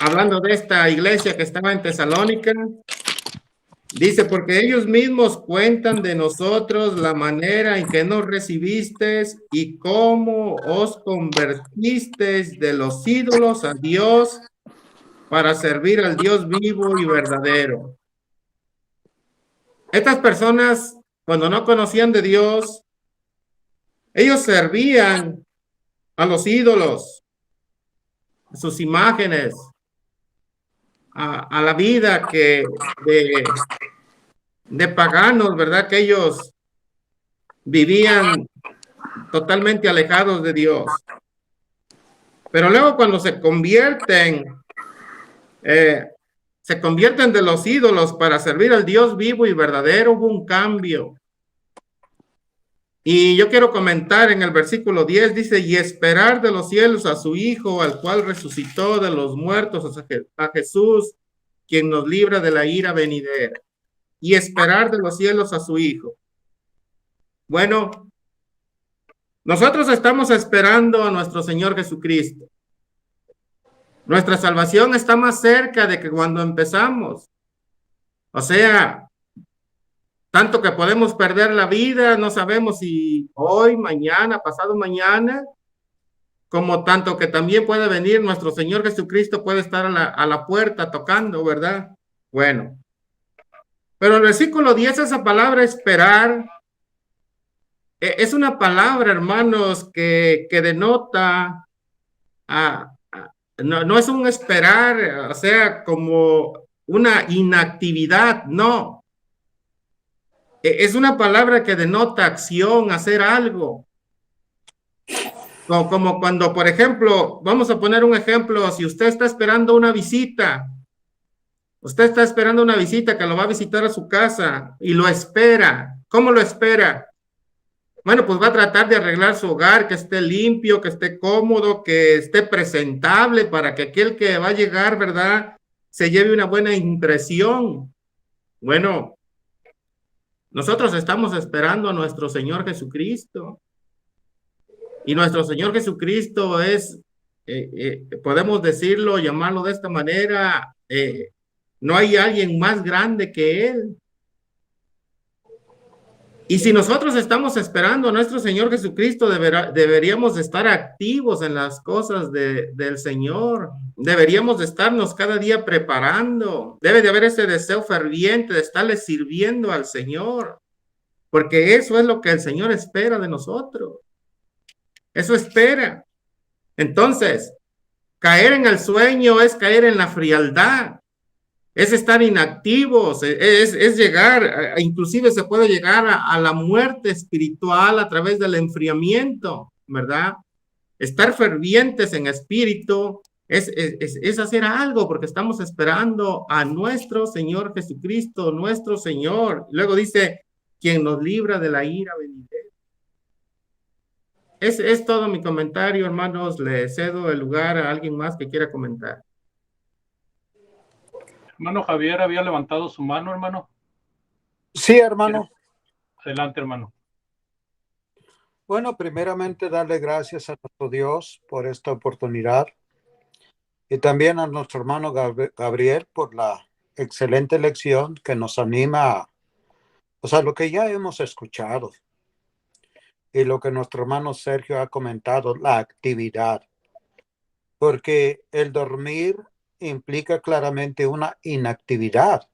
Hablando de esta iglesia que estaba en Tesalónica, dice, porque ellos mismos cuentan de nosotros la manera en que nos recibisteis y cómo os convertisteis de los ídolos a Dios para servir al Dios vivo y verdadero. Estas personas, cuando no conocían de Dios, ellos servían a los ídolos, a sus imágenes, a la vida de paganos, ¿verdad? Que ellos vivían totalmente alejados de Dios. Pero luego cuando se convierten de los ídolos para servir al Dios vivo y verdadero, hubo un cambio. Y yo quiero comentar en el versículo 10, dice, y esperar de los cielos a su Hijo, al cual resucitó de los muertos, a Jesús, quien nos libra de la ira venidera. Y esperar de los cielos a su Hijo. Bueno, nosotros estamos esperando a nuestro Señor Jesucristo. Nuestra salvación está más cerca de que cuando empezamos. O sea, tanto que podemos perder la vida, no sabemos si hoy, mañana, pasado mañana, como tanto que también puede venir nuestro Señor Jesucristo, puede estar a la puerta tocando, ¿verdad? Bueno, pero el versículo 10, esa palabra esperar, es una palabra, hermanos, que denota, no es un esperar, o sea, como una inactividad, no. Es una palabra que denota acción, hacer algo. Como cuando, por ejemplo, vamos a poner un ejemplo, si usted está esperando una visita, que lo va a visitar a su casa y lo espera. ¿Cómo lo espera? Bueno, pues va a tratar de arreglar su hogar, que esté limpio, que esté cómodo, que esté presentable para que aquel que va a llegar, ¿verdad?, se lleve una buena impresión. Bueno, nosotros estamos esperando a nuestro Señor Jesucristo. Y nuestro Señor Jesucristo es, podemos decirlo, llamarlo de esta manera, no hay alguien más grande que Él. Y si nosotros estamos esperando a nuestro Señor Jesucristo, deberíamos de estar activos en las cosas del Señor. Deberíamos de estarnos cada día preparando. Debe de haber ese deseo ferviente de estarle sirviendo al Señor. Porque eso es lo que el Señor espera de nosotros. Eso espera. Entonces, caer en el sueño es caer en la frialdad. Es estar inactivos, es llegar, inclusive se puede llegar a la muerte espiritual a través del enfriamiento. ¿verdad? Estar fervientes en espíritu es hacer algo porque estamos esperando a nuestro Señor Jesucristo, nuestro Señor. Luego dice, quien nos libra de la ira venidera. Es todo mi comentario, hermanos. Le cedo el lugar a alguien más que quiera comentar. Hermano Javier había levantado su mano, hermano. Sí, hermano. Adelante, hermano. Bueno, primeramente darle gracias a nuestro Dios por esta oportunidad y también a nuestro hermano Gabriel por la excelente lección que nos anima, o sea, lo que ya hemos escuchado y lo que nuestro hermano Sergio ha comentado, la actividad, porque el dormir implica claramente una inactividad.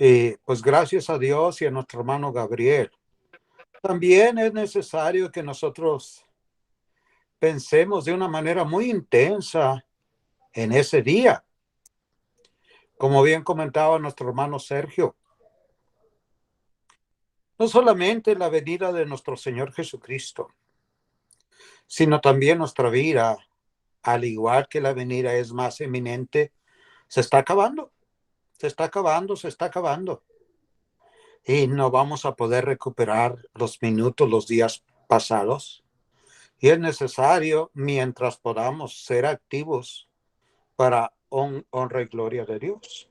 Y pues gracias a Dios y a nuestro hermano Gabriel. También es necesario que nosotros pensemos de una manera muy intensa en ese día. Como bien comentaba nuestro hermano Sergio, no solamente la venida de nuestro Señor Jesucristo, sino también nuestra vida, al igual que la venida es más eminente, se está acabando, se está acabando, se está acabando. Y no vamos a poder recuperar los minutos, los días pasados. Y es necesario, mientras podamos, ser activos para honra y gloria de Dios.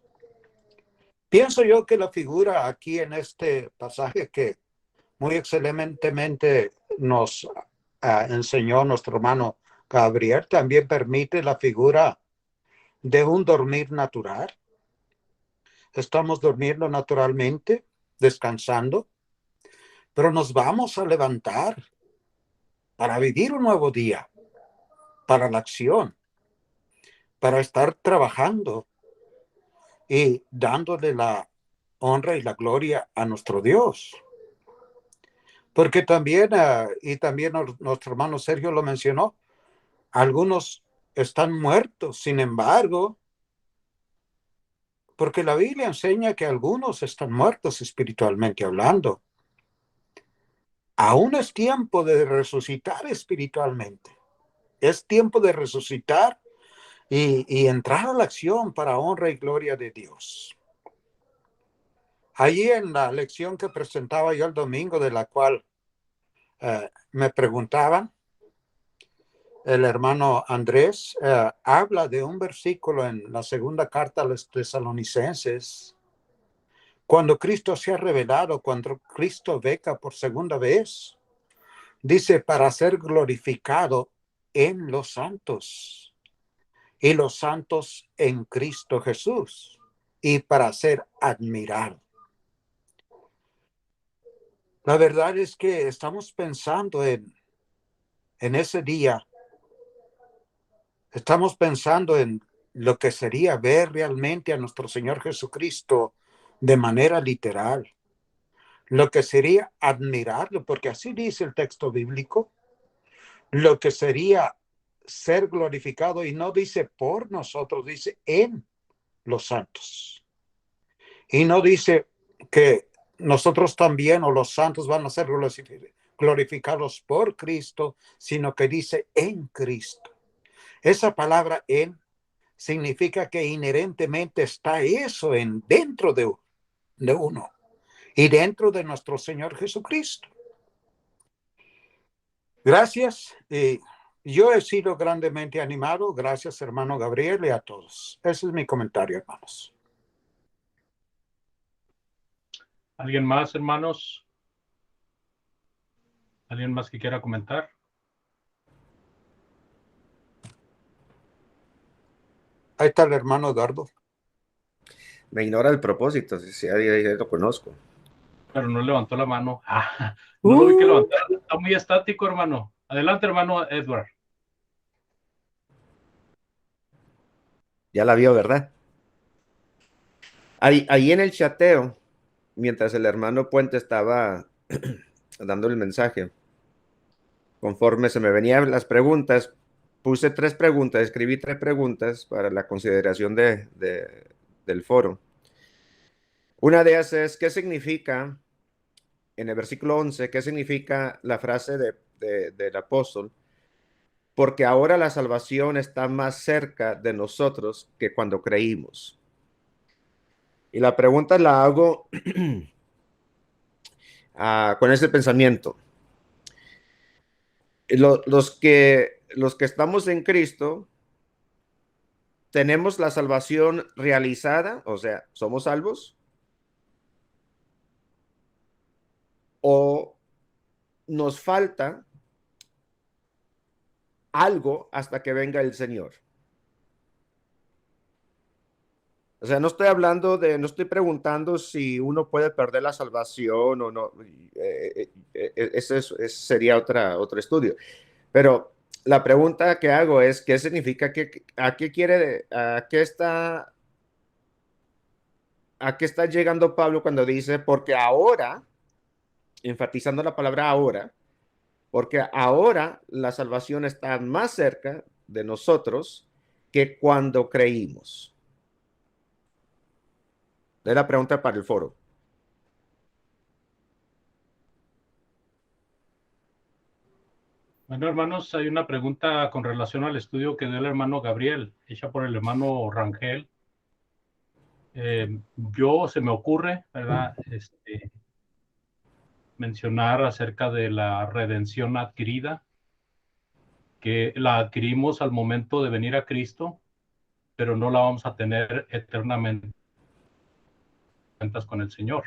Pienso yo que la figura aquí en este pasaje que muy excelentemente nos enseñó nuestro hermano Gabriel también permite la figura de un dormir natural. Estamos durmiendo naturalmente, descansando, pero nos vamos a levantar para vivir un nuevo día, para la acción, para estar trabajando y dándole la honra y la gloria a nuestro Dios. Porque también, y también nuestro hermano Sergio lo mencionó, algunos están muertos, sin embargo, porque la Biblia enseña que algunos están muertos espiritualmente hablando. Aún es tiempo de resucitar espiritualmente. Es tiempo de resucitar y entrar a la acción para honra y gloria de Dios. Allí en la lección que presentaba yo el domingo, de la cual me preguntaban, el hermano Andrés habla de un versículo en la segunda carta a los tesalonicenses, cuando Cristo se ha revelado, cuando Cristo venga por segunda vez, dice, para ser glorificado en los santos, y los santos en Cristo Jesús, y para ser admirado. La verdad es que estamos pensando en ese día. Estamos pensando en lo que sería ver realmente a nuestro Señor Jesucristo de manera literal. Lo que sería admirarlo, porque así dice el texto bíblico. Lo que sería ser glorificado, y no dice por nosotros, dice en los santos. Y no dice que nosotros también o los santos van a ser glorificados por Cristo, sino que dice en Cristo. Esa palabra en significa que inherentemente está eso dentro de uno y dentro de nuestro Señor Jesucristo. Gracias. Yo he sido grandemente animado. Gracias, hermano Gabriel, y a todos. Ese es mi comentario, hermanos. ¿Alguien más, hermanos? ¿Alguien más que quiera comentar? Ahí está el hermano Eduardo. Me ignora el propósito, si ya lo conozco. Pero no levantó la mano. No lo vi que levantar. Está muy estático, hermano. Adelante, hermano Edward. Ya la vio, ¿verdad? Ahí en el chateo, mientras el hermano Puente estaba dando el mensaje, conforme se me venían las preguntas, puse 3 preguntas, escribí 3 preguntas para la consideración del foro. Una de ellas es, ¿qué significa, en el versículo 11, qué significa la frase de del apóstol, porque ahora la salvación está más cerca de nosotros que cuando creímos. Y la pregunta la hago con ese pensamiento. Los que estamos en Cristo, tenemos la salvación realizada, o sea, somos salvos, o nos falta algo hasta que venga el Señor. O sea, no estoy preguntando si uno puede perder la salvación o no. Ese sería otro estudio. Pero la pregunta que hago es, ¿qué significa? ¿A qué está llegando Pablo cuando dice, porque ahora, enfatizando la palabra ahora, porque ahora la salvación está más cerca de nosotros que cuando creímos? Es la pregunta para el foro. Bueno, hermanos, hay una pregunta con relación al estudio que dio el hermano Gabriel, hecha por el hermano Rangel. Se me ocurre, ¿verdad? Mencionar acerca de la redención adquirida, que la adquirimos al momento de venir a Cristo, pero no la vamos a tener eternamente cuentas con el Señor.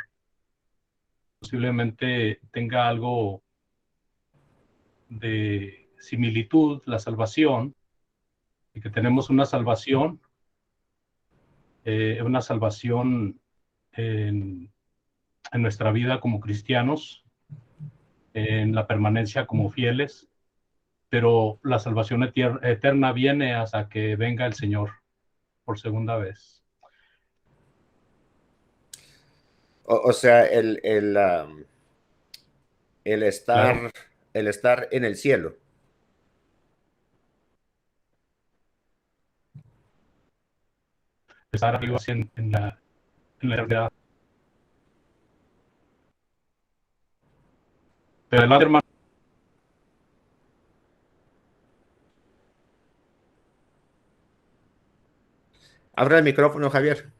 Posiblemente tenga algo de similitud la salvación, y que tenemos una salvación en nuestra vida como cristianos, en la permanencia como fieles, pero la salvación eterna viene hasta que venga el Señor por segunda vez. O sea, Claro. el estar en el cielo. Estar arriba así en la eternidad. Pero adelante, hermano. Abra el micrófono, Javier.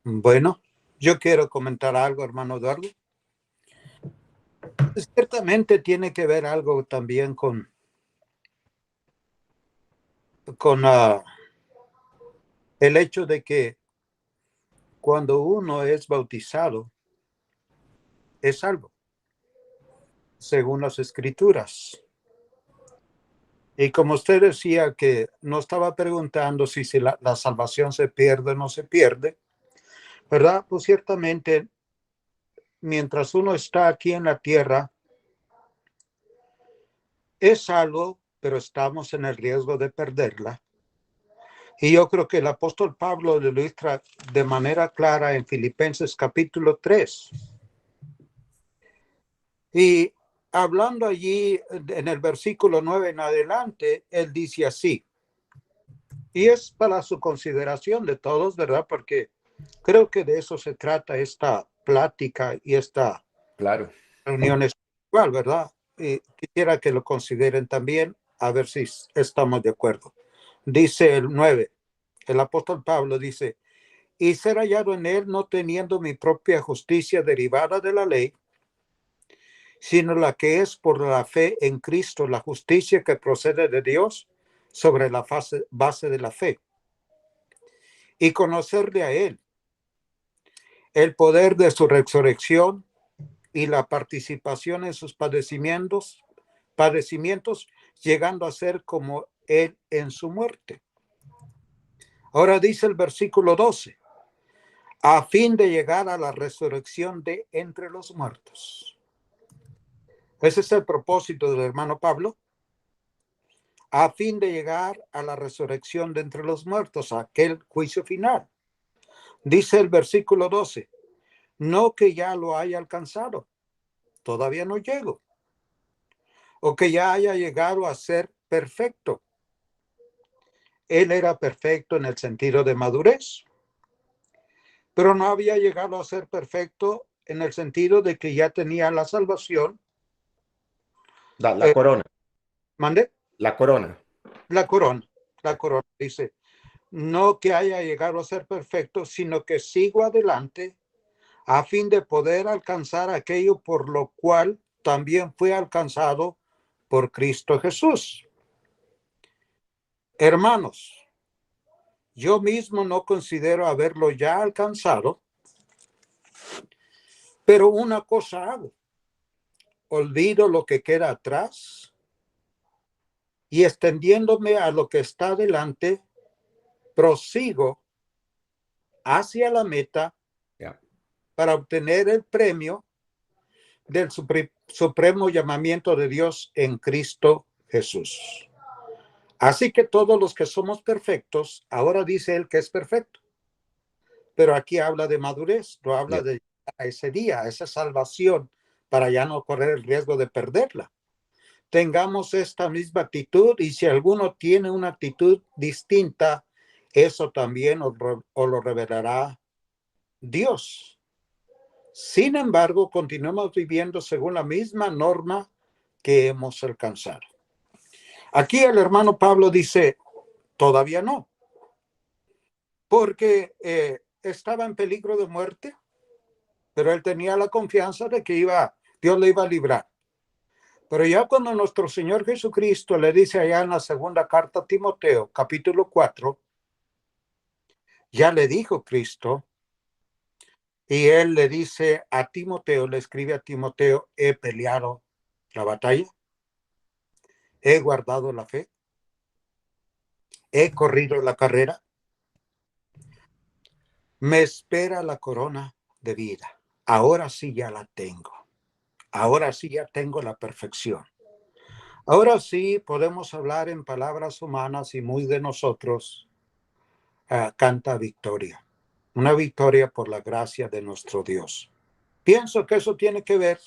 Bueno, yo quiero comentar algo, hermano Eduardo. Ciertamente tiene que ver algo también con el hecho de que cuando uno es bautizado, es salvo, según las escrituras. Y como usted decía que no estaba preguntando si la salvación se pierde o no se pierde, ¿verdad? Pues ciertamente, mientras uno está aquí en la tierra, es salvo, pero estamos en el riesgo de perderla. Y yo creo que el apóstol Pablo lo ilustra de manera clara en Filipenses capítulo 3. Y hablando allí en el versículo 9 en adelante, él dice así. Y es para su consideración de todos, ¿verdad? Porque creo que de eso se trata esta plática y esta reunión espiritual, ¿verdad? Y quisiera que lo consideren también, a ver si estamos de acuerdo. Dice el 9, el apóstol Pablo dice, y ser hallado en él no teniendo mi propia justicia derivada de la ley, sino la que es por la fe en Cristo, la justicia que procede de Dios sobre la base de la fe. Y conocerle a él, el poder de su resurrección y la participación en sus padecimientos, llegando a ser como él en su muerte. Ahora dice el versículo 12, a fin de llegar a la resurrección de entre los muertos. Ese es el propósito del hermano Pablo, a fin de llegar a la resurrección de entre los muertos, a aquel juicio final. Dice el versículo 12, no que ya lo haya alcanzado, todavía no llego, o que ya haya llegado a ser perfecto. Él era perfecto en el sentido de madurez, pero no había llegado a ser perfecto en el sentido de que ya tenía la salvación. La corona. ¿Mande? La corona. La corona. La corona, dice. No que haya llegado a ser perfecto, sino que sigo adelante a fin de poder alcanzar aquello por lo cual también fue alcanzado por Cristo Jesús. Hermanos, yo mismo no considero haberlo ya alcanzado, pero una cosa hago: olvido lo que queda atrás y extendiéndome a lo que está delante, prosigo hacia la meta para obtener el premio del supremo llamamiento de Dios en Cristo Jesús. Así que todos los que somos perfectos, ahora dice él que es perfecto, pero aquí habla de madurez, no habla de ese día, esa salvación, para ya no correr el riesgo de perderla. Tengamos esta misma actitud, y si alguno tiene una actitud distinta, eso también os lo revelará Dios. Sin embargo, continuamos viviendo según la misma norma que hemos alcanzado. Aquí el hermano Pablo dice, todavía no, porque estaba en peligro de muerte, pero él tenía la confianza de que Dios le iba a librar. Pero ya cuando nuestro Señor Jesucristo le dice allá en la segunda carta a Timoteo, capítulo 4, ya le dijo Cristo, y él le dice a Timoteo, le escribe a Timoteo, he peleado la batalla, he guardado la fe, he corrido la carrera, me espera la corona de vida. Ahora sí ya la tengo. Ahora sí ya tengo la perfección. Ahora sí podemos hablar en palabras humanas y muy de nosotros. Canta victoria. Una victoria por la gracia de nuestro Dios. Pienso que eso tiene que ver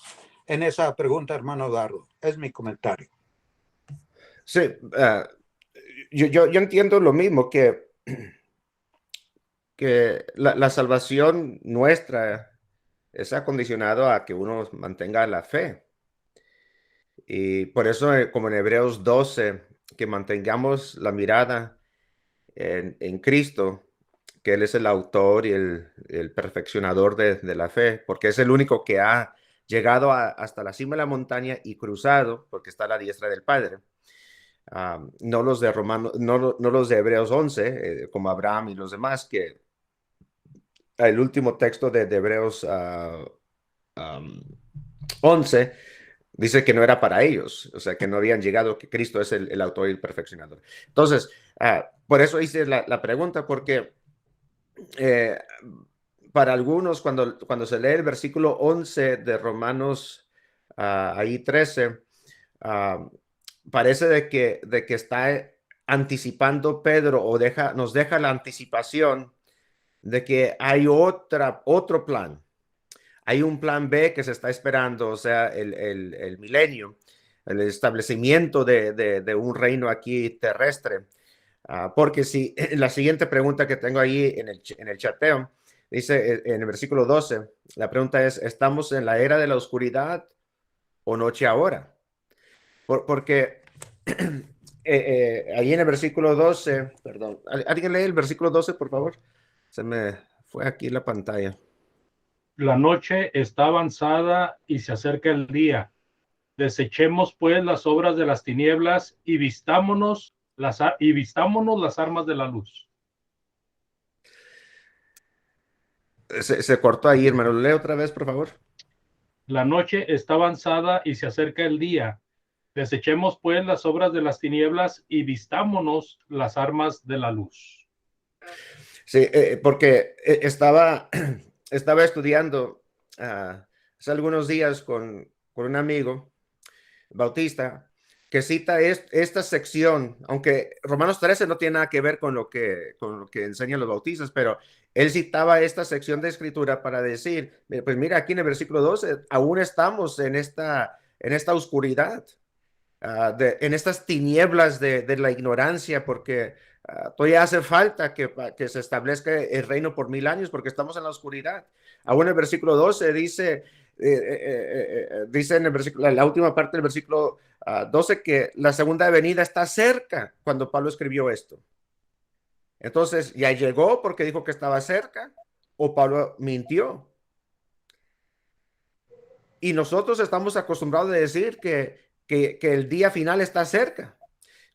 en esa pregunta, hermano Dardo. Es mi comentario. Sí, yo entiendo lo mismo, que la salvación nuestra es acondicionado a que uno mantenga la fe. Y por eso, como en Hebreos 12, que mantengamos la mirada en Cristo, que Él es el autor y el perfeccionador de la fe, porque es el único que ha llegado hasta la cima de la montaña y cruzado, porque está a la diestra del Padre. No los de Romanos, no los de Hebreos 11, como Abraham y los demás, que el último texto de Hebreos 11 dice que no era para ellos, o sea, que no habían llegado, que Cristo es el autor y el perfeccionador. Entonces, por eso hice la pregunta, porque para algunos, cuando se lee el versículo 11 de Romanos, ahí 13, parece de que está anticipando Pedro, o nos deja la anticipación de que hay otro plan. Hay un plan B que se está esperando, o sea, el milenio, el establecimiento de un reino aquí terrestre. Porque si la siguiente pregunta que tengo ahí en el chateo, dice en el versículo 12, la pregunta es, ¿estamos en la era de la oscuridad o noche ahora? Porque ahí en el versículo 12, perdón, ¿alguien lee el versículo 12, por favor? Se me fue aquí la pantalla. La noche está avanzada y se acerca el día. Desechemos pues las obras de las tinieblas y vistámonos las armas de la luz. Se cortó ahí, hermano. Lee otra vez, por favor. La noche está avanzada y se acerca el día. Desechemos pues las obras de las tinieblas y vistámonos las armas de la luz. Sí, porque estaba estudiando hace algunos días con un amigo bautista que cita esta sección, aunque Romanos 13 no tiene nada que ver con lo que enseñan los bautistas, pero él citaba esta sección de escritura para decir, pues mira, aquí en el versículo 12, aún estamos en esta oscuridad, en estas tinieblas de la ignorancia, porque todavía hace falta que se establezca el reino por 1000 años, porque estamos en la oscuridad. Aún el versículo 12 dice, dice en el versículo, la última parte del versículo 12 que la segunda venida está cerca cuando Pablo escribió esto. Entonces, ¿ya llegó porque dijo que estaba cerca o Pablo mintió? Y nosotros estamos acostumbrados a decir que el día final está cerca.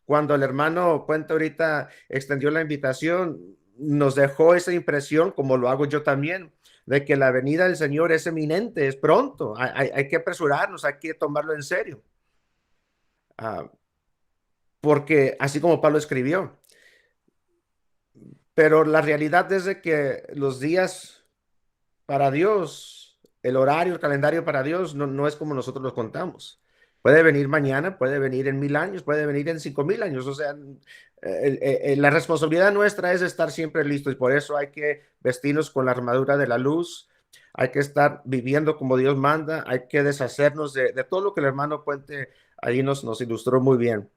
Cuando el hermano Puente ahorita extendió la invitación, nos dejó esa impresión, como lo hago yo también, de que la venida del Señor es eminente, es pronto. Hay que apresurarnos, hay que tomarlo en serio. Porque así como Pablo escribió. Pero la realidad es de que los días para Dios, el horario, el calendario para Dios no es como nosotros los contamos. Puede venir mañana, puede venir en 1000 años, puede venir en 5000 años. O sea, la responsabilidad nuestra es estar siempre listos y por eso hay que vestirnos con la armadura de la luz. Hay que estar viviendo como Dios manda. Hay que deshacernos de todo lo que el hermano Puente ahí nos ilustró muy bien.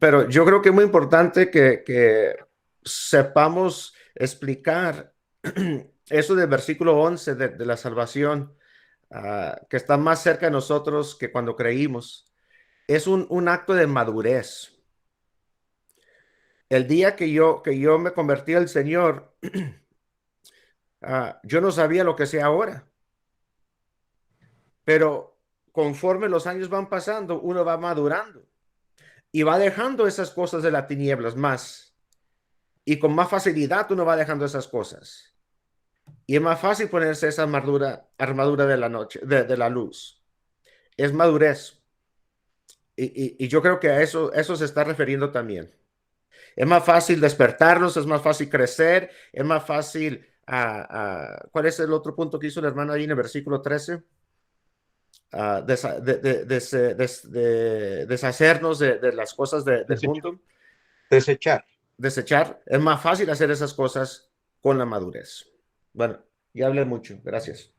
Pero yo creo que es muy importante que sepamos explicar eso del versículo 11 de la salvación, que está más cerca de nosotros que cuando creímos. Es un acto de madurez. El día que yo me convertí al Señor, yo no sabía lo que sé ahora. Pero conforme los años van pasando, uno va madurando y va dejando esas cosas de las tinieblas más. Y con más facilidad uno va dejando esas cosas. Y es más fácil ponerse esa armadura de la noche, de la luz. Es madurez. Y yo creo que a eso se está refiriendo también. Es más fácil despertarnos, es más fácil crecer, es más fácil... ¿cuál es el otro punto que hizo el hermano ahí en el versículo 13? Deshacernos de las cosas del mundo. Desechar. Desechar. Es más fácil hacer esas cosas con la madurez. Bueno, ya hablé mucho. Gracias.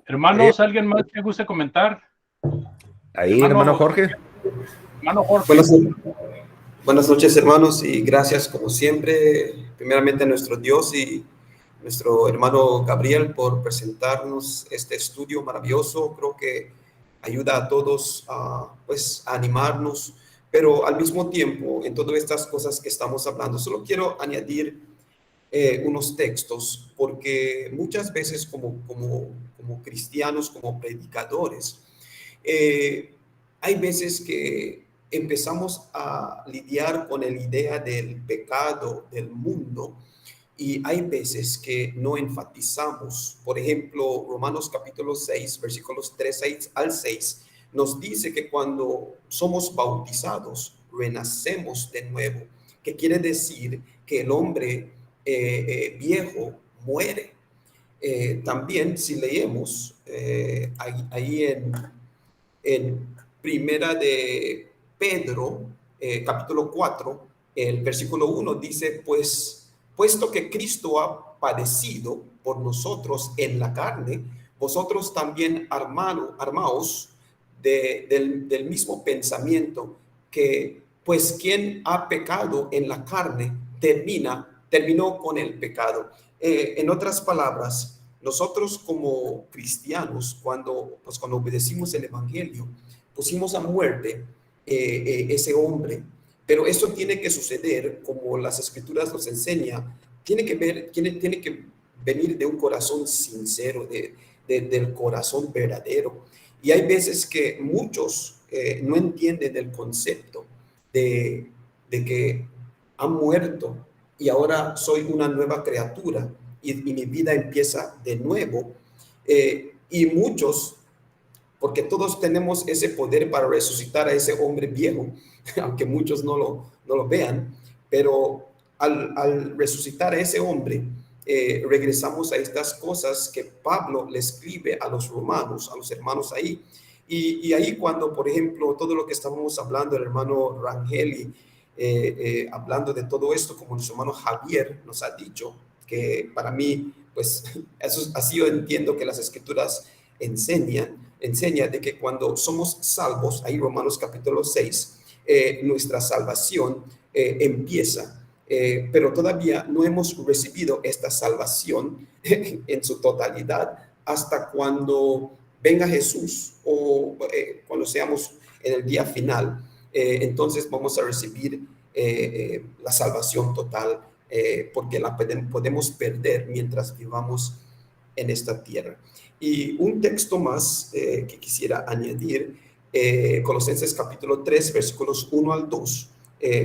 Hermanos, ¿alguien más que guste comentar? Ahí, hermano Jorge. Hermano Jorge. Buenas noches, hermanos, y gracias como siempre, primeramente a nuestro Dios y nuestro hermano Gabriel por presentarnos este estudio maravilloso. Creo que ayuda a todos a animarnos, pero al mismo tiempo, en todas estas cosas que estamos hablando, solo quiero añadir unos textos, porque muchas veces como cristianos, como predicadores, hay veces que empezamos a lidiar con la idea del pecado del mundo y hay veces que no enfatizamos. Por ejemplo, Romanos capítulo 6, versículos 3 al 6, nos dice que cuando somos bautizados, renacemos de nuevo, que quiere decir que el hombre viejo muere. También si leemos ahí en Primera de Pedro, capítulo 4, el versículo 1 dice, pues, puesto que Cristo ha padecido por nosotros en la carne, vosotros también armaos del mismo pensamiento, que pues quien ha pecado en la carne terminó con el pecado. En otras palabras, nosotros como cristianos, cuando obedecimos el evangelio, pusimos a muerte ese hombre, pero eso tiene que suceder como las escrituras nos enseñan, tiene que venir de un corazón sincero, del corazón verdadero. Y hay veces que muchos no entienden el concepto de que han muerto y ahora soy una nueva criatura y mi vida empieza de nuevo. Y muchos, porque todos tenemos ese poder para resucitar a ese hombre viejo, aunque muchos no lo vean, pero al resucitar a ese hombre, regresamos a estas cosas que Pablo le escribe a los romanos, a los hermanos ahí. Y ahí cuando, por ejemplo, todo lo que estábamos hablando, el hermano Rangeli, hablando de todo esto, como nuestro hermano Javier nos ha dicho, que para mí, pues, así yo entiendo que las escrituras enseña de que cuando somos salvos, ahí Romanos capítulo 6, nuestra salvación empieza pero todavía no hemos recibido esta salvación en su totalidad hasta cuando venga Jesús o cuando seamos en el día final. Entonces vamos a recibir la salvación total, porque la podemos perder mientras vivamos en esta tierra. Y un texto más que quisiera añadir, Colosenses capítulo 3, versículos 1 al 2,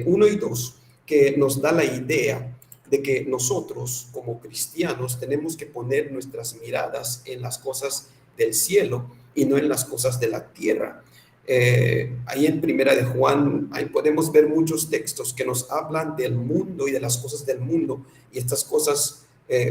1 y 2, que nos da la idea de que nosotros como cristianos tenemos que poner nuestras miradas en las cosas del cielo y no en las cosas de la tierra. Ahí en Primera de Juan, ahí podemos ver muchos textos que nos hablan del mundo y de las cosas del mundo, y estas cosas,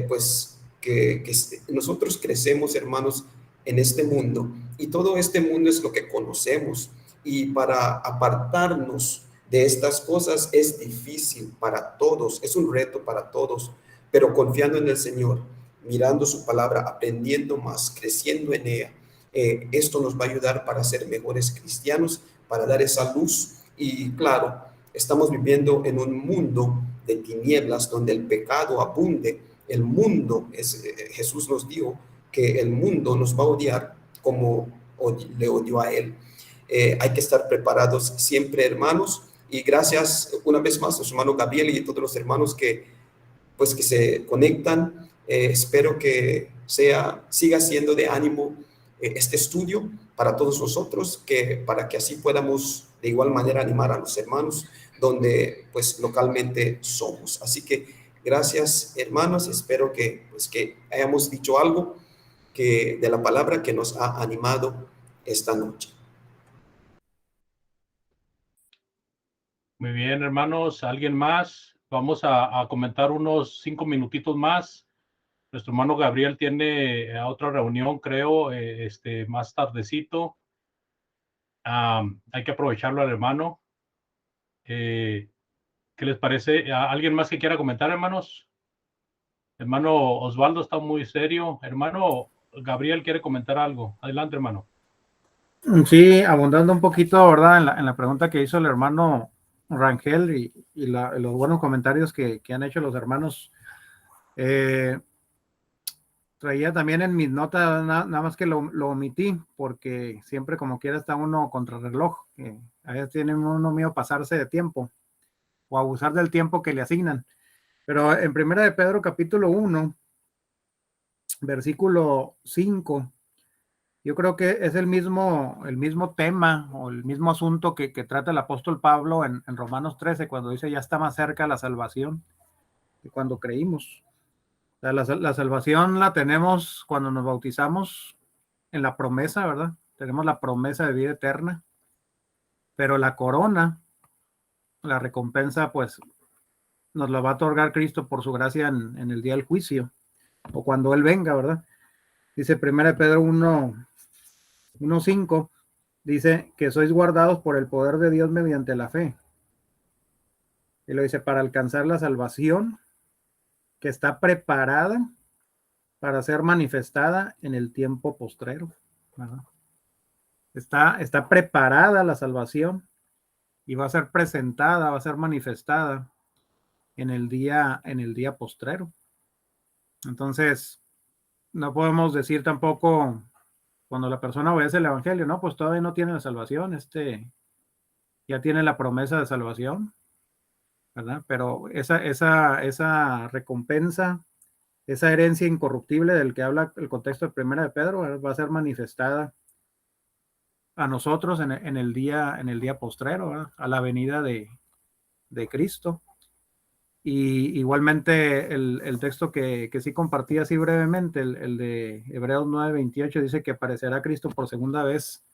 pues, que nosotros crecemos, hermanos, en este mundo, y todo este mundo es lo que conocemos, y para apartarnos de estas cosas es difícil para todos, es un reto para todos, pero confiando en el Señor, mirando su palabra, aprendiendo más, creciendo en ella, esto nos va a ayudar para ser mejores cristianos, para dar esa luz. Y claro, estamos viviendo en un mundo de tinieblas donde el pecado abunde. El mundo, Jesús nos dijo que el mundo nos va a odiar como le odió a él. Hay que estar preparados siempre, hermanos, y gracias una vez más a su hermano Gabriel y a todos los hermanos que se conectan. Espero que siga siendo de ánimo este estudio para todos nosotros, para que así podamos de igual manera animar a los hermanos donde pues localmente somos. Así que gracias, hermanos, espero que hayamos dicho algo de la palabra que nos ha animado esta noche. Muy bien, hermanos. ¿Alguien más? Vamos a comentar unos 5 minutitos más. Nuestro hermano Gabriel tiene otra reunión, creo, más tardecito. Hay que aprovecharlo al hermano. ¿Qué les parece? ¿Alguien más que quiera comentar, hermanos? Hermano Osvaldo está muy serio. Hermano Gabriel quiere comentar algo. Adelante, hermano. Sí, abundando un poquito, ¿verdad? En la pregunta que hizo el hermano Rangel y los buenos comentarios que han hecho los hermanos. Traía también en mis notas, nada más que lo omití, porque siempre como quiera está uno contra reloj. A veces tiene uno miedo pasarse de tiempo o abusar del tiempo que le asignan. Pero en Primera de Pedro capítulo 1, versículo 5, yo creo que es el mismo tema o el mismo asunto que trata el apóstol Pablo en Romanos 13, cuando dice ya está más cerca la salvación que cuando creímos. O sea, la salvación la tenemos cuando nos bautizamos en la promesa, ¿verdad? Tenemos la promesa de vida eterna, pero la corona, la recompensa, pues nos la va a otorgar Cristo por su gracia en el día del juicio o cuando Él venga, ¿verdad? Dice 1 Pedro 1:5, dice que sois guardados por el poder de Dios mediante la fe. Y lo dice para alcanzar la salvación que está preparada para ser manifestada en el tiempo postrero, ¿verdad? Está preparada la salvación y va a ser presentada, va a ser manifestada en el día postrero. Entonces, no podemos decir tampoco cuando la persona obedece el evangelio, no, pues todavía no tiene la salvación, ya tiene la promesa de salvación, ¿verdad? Pero esa recompensa, esa herencia incorruptible del que habla el contexto de Primera de Pedro, va a ser manifestada a nosotros en el día postrero, ¿verdad? A la venida de Cristo. Y igualmente el texto que sí compartí así brevemente, el de Hebreos 9:28, dice que aparecerá Cristo por segunda vez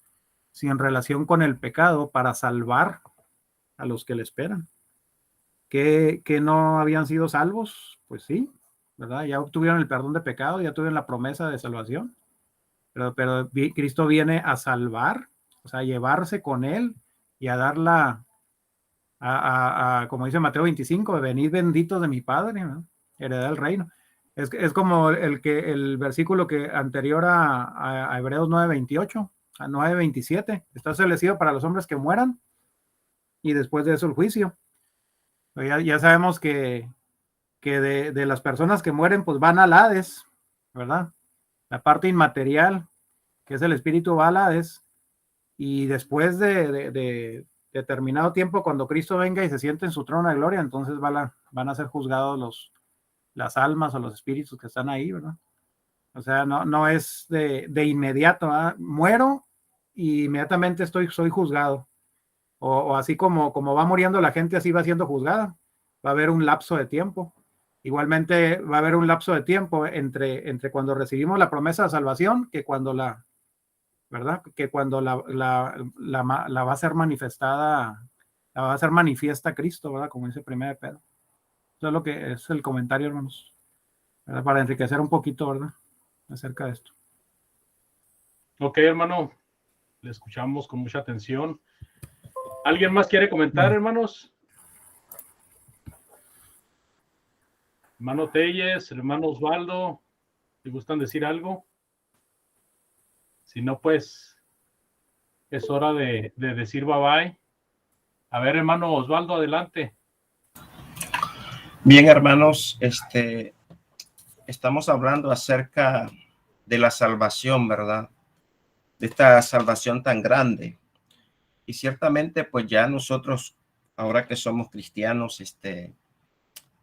sin relación con el pecado para salvar a los que le esperan. Que no habían sido salvos, pues sí, ¿verdad? Ya obtuvieron el perdón de pecado, ya tuvieron la promesa de salvación, pero Cristo viene a salvar, o sea, a llevarse con Él y a darla, como dice Mateo 25, venid benditos de mi Padre, ¿no? Heredad del reino. Es como el versículo que anterior a Hebreos 9:28, a 9:27, está establecido para los hombres que mueran y después de eso el juicio. Ya sabemos que de las personas que mueren, pues van al Hades, ¿verdad? La parte inmaterial, que es el espíritu, va al Hades, y después de determinado tiempo, cuando Cristo venga y se siente en su trono de gloria, entonces van a ser juzgados las almas o los espíritus que están ahí, ¿verdad? O sea, no es de inmediato, ¿verdad? Muero y inmediatamente soy juzgado. O así como va muriendo la gente, así va siendo juzgada. Va a haber un lapso de tiempo. Igualmente va a haber un lapso de tiempo entre cuando recibimos la promesa de salvación, que cuando ¿verdad? Que cuando la va a ser manifestada, la va a ser manifiesta Cristo, ¿verdad? Como dice 1 Pedro. Eso es lo que es el comentario, hermanos, ¿verdad? Para enriquecer un poquito, ¿verdad? Acerca de esto. Ok, hermano, le escuchamos con mucha atención. ¿Alguien más quiere comentar, hermanos? Hermano Telles, hermano Osvaldo, ¿te gustan decir algo? Si no, pues es hora de decir bye bye. A ver, hermano Osvaldo, adelante. Bien, hermanos, estamos hablando acerca de la salvación, ¿verdad? De esta salvación tan grande. Y ciertamente, pues ya nosotros, ahora que somos cristianos,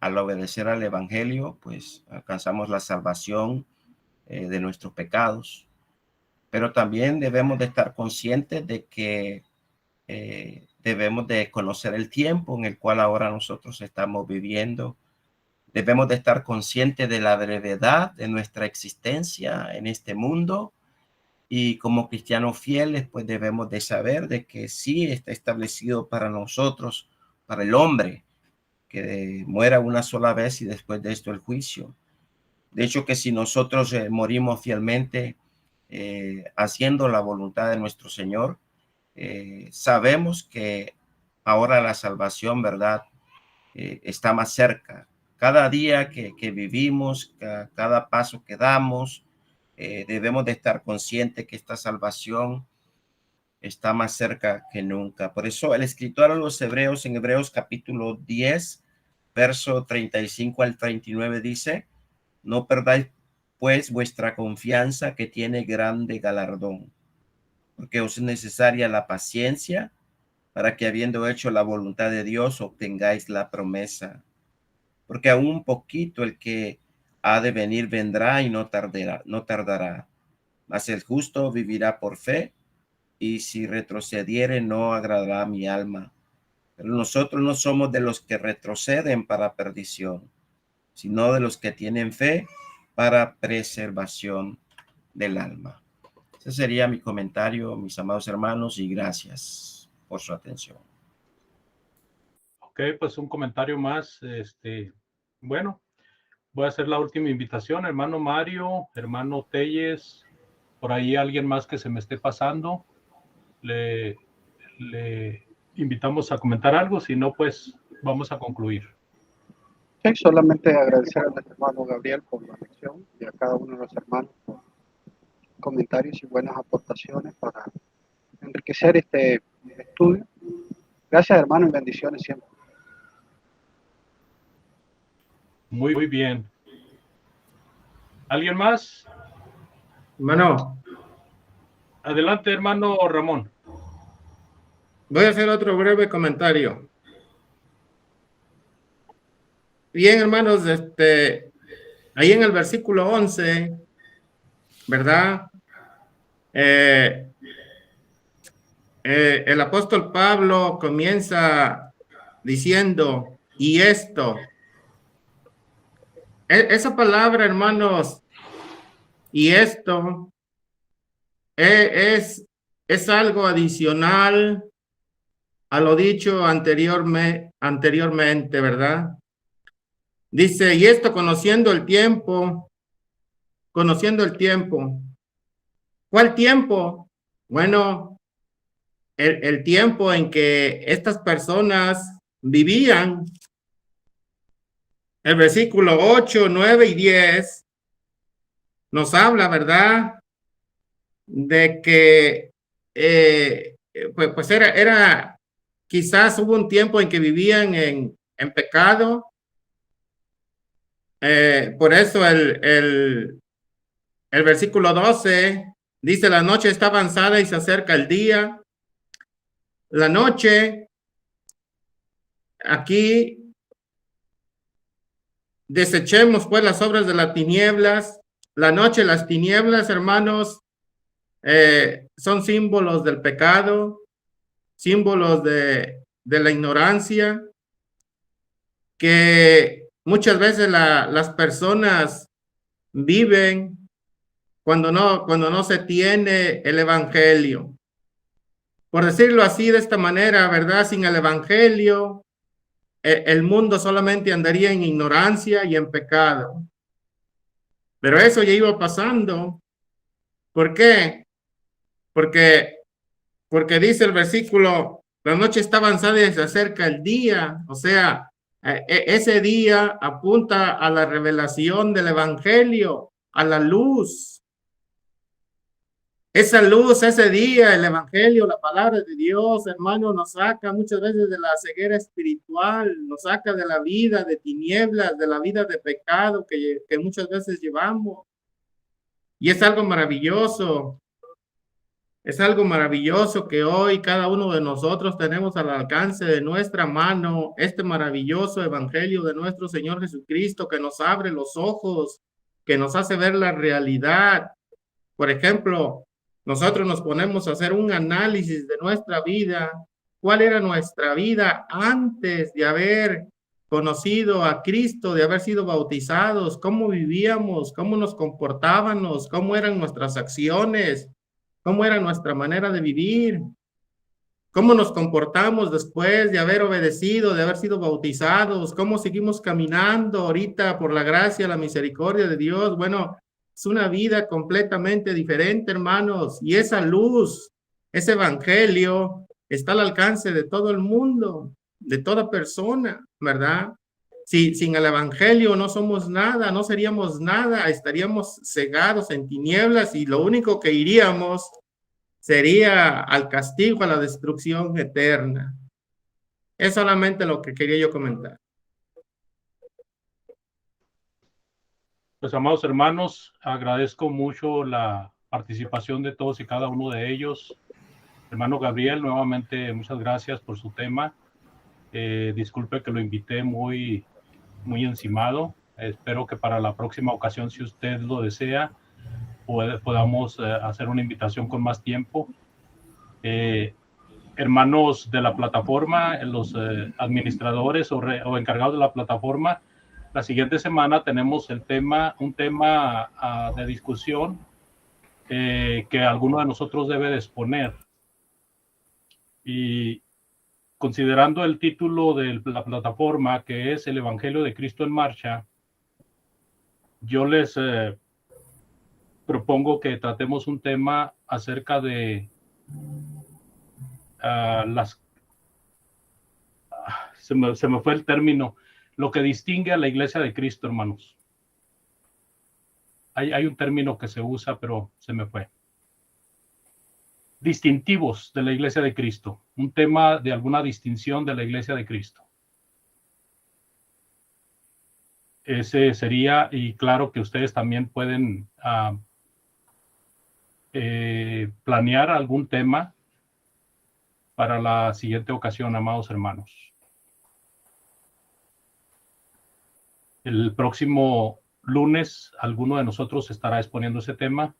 al obedecer al Evangelio, pues alcanzamos la salvación de nuestros pecados. Pero también debemos de estar conscientes de que debemos de conocer el tiempo en el cual ahora nosotros estamos viviendo. Debemos de estar conscientes de la brevedad de nuestra existencia en este mundo. Y como cristianos fieles, pues debemos de saber de que sí está establecido para nosotros, para el hombre, que muera una sola vez y después de esto el juicio. De hecho, que si nosotros morimos fielmente haciendo la voluntad de nuestro Señor, sabemos que ahora la salvación, ¿verdad? Está más cerca. Cada día que vivimos, cada paso que damos, debemos de estar conscientes que esta salvación está más cerca que nunca. Por eso el escritor a los Hebreos, en Hebreos capítulo 10, verso 35 al 39 dice: no perdáis pues vuestra confianza, que tiene grande galardón, porque os es necesaria la paciencia, para que habiendo hecho la voluntad de Dios obtengáis la promesa. Porque aún un poquito el que ha de venir vendrá y no tardará. Mas el justo vivirá por fe, y si retrocediere no agradará a mi alma. Pero nosotros no somos de los que retroceden para perdición, sino de los que tienen fe para preservación del alma. Ese sería mi comentario, mis amados hermanos, y gracias por su atención. Ok, pues un comentario más. Bueno, voy a hacer la última invitación, hermano Mario, hermano Telles, por ahí alguien más que se me esté pasando. Le invitamos a comentar algo, si no, pues vamos a concluir. Sí, solamente agradecer a nuestro hermano Gabriel por la lección y a cada uno de los hermanos por comentarios y buenas aportaciones para enriquecer este estudio. Gracias, hermano, y bendiciones siempre. Muy, muy bien. ¿Alguien más? Hermano, Adelante, hermano Ramón. voy a hacer otro breve comentario. Bien, hermanos, ahí en el versículo 11, ¿verdad? El apóstol Pablo comienza diciendo, y esto, esa palabra, hermanos, y esto es algo adicional a lo dicho anteriormente, ¿verdad? Dice, y esto conociendo el tiempo. ¿Cuál tiempo? Bueno, el tiempo en que estas personas vivían. El versículo 8, 9 y 10 nos habla, ¿verdad? De que pues quizás hubo un tiempo en que vivían en en pecado. Por eso el versículo 12 dice, la noche está avanzada y se acerca el día. La noche, aquí, desechemos pues las obras de las tinieblas. La noche, las tinieblas, hermanos, son símbolos del pecado, símbolos de la ignorancia, que muchas veces las personas viven cuando no se tiene el evangelio. Por decirlo así, de esta manera, ¿verdad? Sin el evangelio, el mundo solamente andaría en ignorancia y en pecado. Pero eso ya iba pasando. ¿Por qué? Porque dice el versículo, la noche está avanzada y se acerca el día. O sea, ese día apunta a la revelación del evangelio, a la luz. Esa luz, ese día, el evangelio, la palabra de Dios, hermano, nos saca muchas veces de la ceguera espiritual, nos saca de la vida de tinieblas, de la vida de pecado que muchas veces llevamos. Y es algo maravilloso. Es algo maravilloso que hoy cada uno de nosotros tenemos al alcance de nuestra mano este maravilloso evangelio de nuestro Señor Jesucristo que nos abre los ojos, que nos hace ver la realidad. Por ejemplo, nosotros nos ponemos a hacer un análisis de nuestra vida. ¿Cuál era nuestra vida antes de haber conocido a Cristo, de haber sido bautizados? ¿Cómo vivíamos? ¿Cómo nos comportábamos? ¿Cómo eran nuestras acciones? ¿Cómo era nuestra manera de vivir? ¿Cómo nos comportamos después de haber obedecido, de haber sido bautizados? ¿Cómo seguimos caminando ahorita por la gracia, la misericordia de Dios? Bueno, es una vida completamente diferente, hermanos. Y esa luz, ese evangelio, está al alcance de todo el mundo, de toda persona, ¿verdad? Sin el evangelio no somos nada, no seríamos nada, estaríamos cegados en tinieblas y lo único que iríamos sería al castigo, a la destrucción eterna. Es solamente lo que quería yo comentar. Pues, amados hermanos, agradezco mucho la participación de todos y cada uno de ellos. Hermano Gabriel, nuevamente muchas gracias por su tema. Disculpe que lo invité muy encimado. Espero que para la próxima ocasión, si usted lo desea, podamos hacer una invitación con más tiempo. Hermanos de la plataforma, los administradores o encargados de la plataforma, la siguiente semana tenemos un tema de discusión que alguno de nosotros debe de exponer. Y considerando el título de la plataforma, que es el Evangelio de Cristo en Marcha, yo les propongo que tratemos un tema acerca de se me fue el término, lo que distingue a la Iglesia de Cristo, hermanos. Hay un término que se usa, pero se me fue. Distintivos de la Iglesia de Cristo, un tema de alguna distinción de la Iglesia de Cristo. Ese sería, y claro que ustedes también pueden planear algún tema para la siguiente ocasión, amados hermanos. El próximo lunes, alguno de nosotros estará exponiendo ese tema.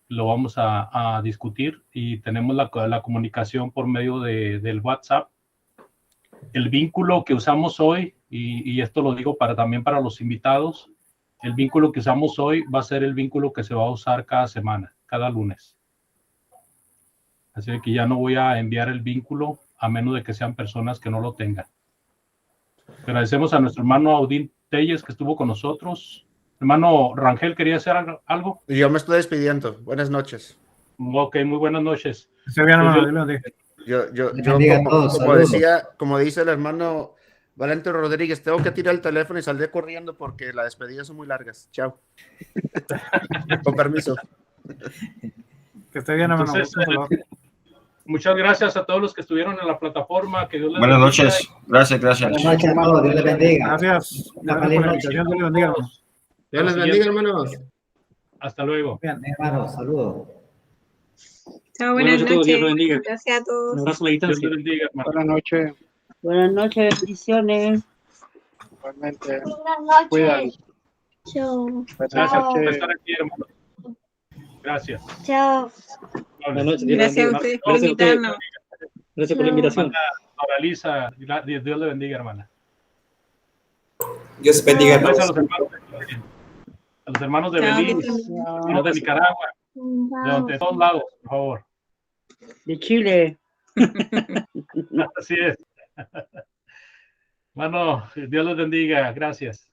Lo vamos a discutir y tenemos la comunicación por medio del WhatsApp. El vínculo que usamos hoy, y esto lo digo también para los invitados, el vínculo que usamos hoy va a ser el vínculo que se va a usar cada semana, cada lunes. Así que ya no voy a enviar el vínculo a menos de que sean personas que no lo tengan. Agradecemos a nuestro hermano Audín Telles que estuvo con nosotros. Hermano Rangel, ¿quería hacer algo? Yo me estoy despidiendo. Buenas noches. Ok, muy buenas noches. Como dice el hermano Valente Rodríguez, tengo que tirar el teléfono y saldré corriendo porque las despedidas son muy largas. Chao. Con permiso. Que esté bien, hermano. Entonces, Muchas gracias a todos los que estuvieron en la plataforma. Que Dios les Buenas bendiga. noches. Gracias, gracias. Buenas noches a todos, Dios les bendiga. Gracias. Una Gracias feliz por la noche. invitación. Dios les bendiga, hermano. Dios les bendiga, hermanos. Hasta luego. Hermanos, saludos. Chao, buenas Buenas noches a todos, Dios los noches. bendiga. Gracias a todos. Un abrazo a la Dios distancia. les bendiga, hermano. Buenas noches. Buenas noches, bendiciones. Igualmente. Buenas noches. Cuídate. Chao. Buenas Gracias por noches. estar aquí, hermano. Gracias. Chao. Buenas noches, Dios Gracias a bendiga. ustedes por Gracias a ustedes. invitarnos. Gracias por la invitación. Hermana Nora Lisa, Dios le bendiga, hermana. Dios bendiga, Gracias hermanos. a los hermanos de Chao, Belice, que estén- a los de Nicaragua, de todos lados, por favor. De Chile. Así es. Hermano, Dios les bendiga. Gracias.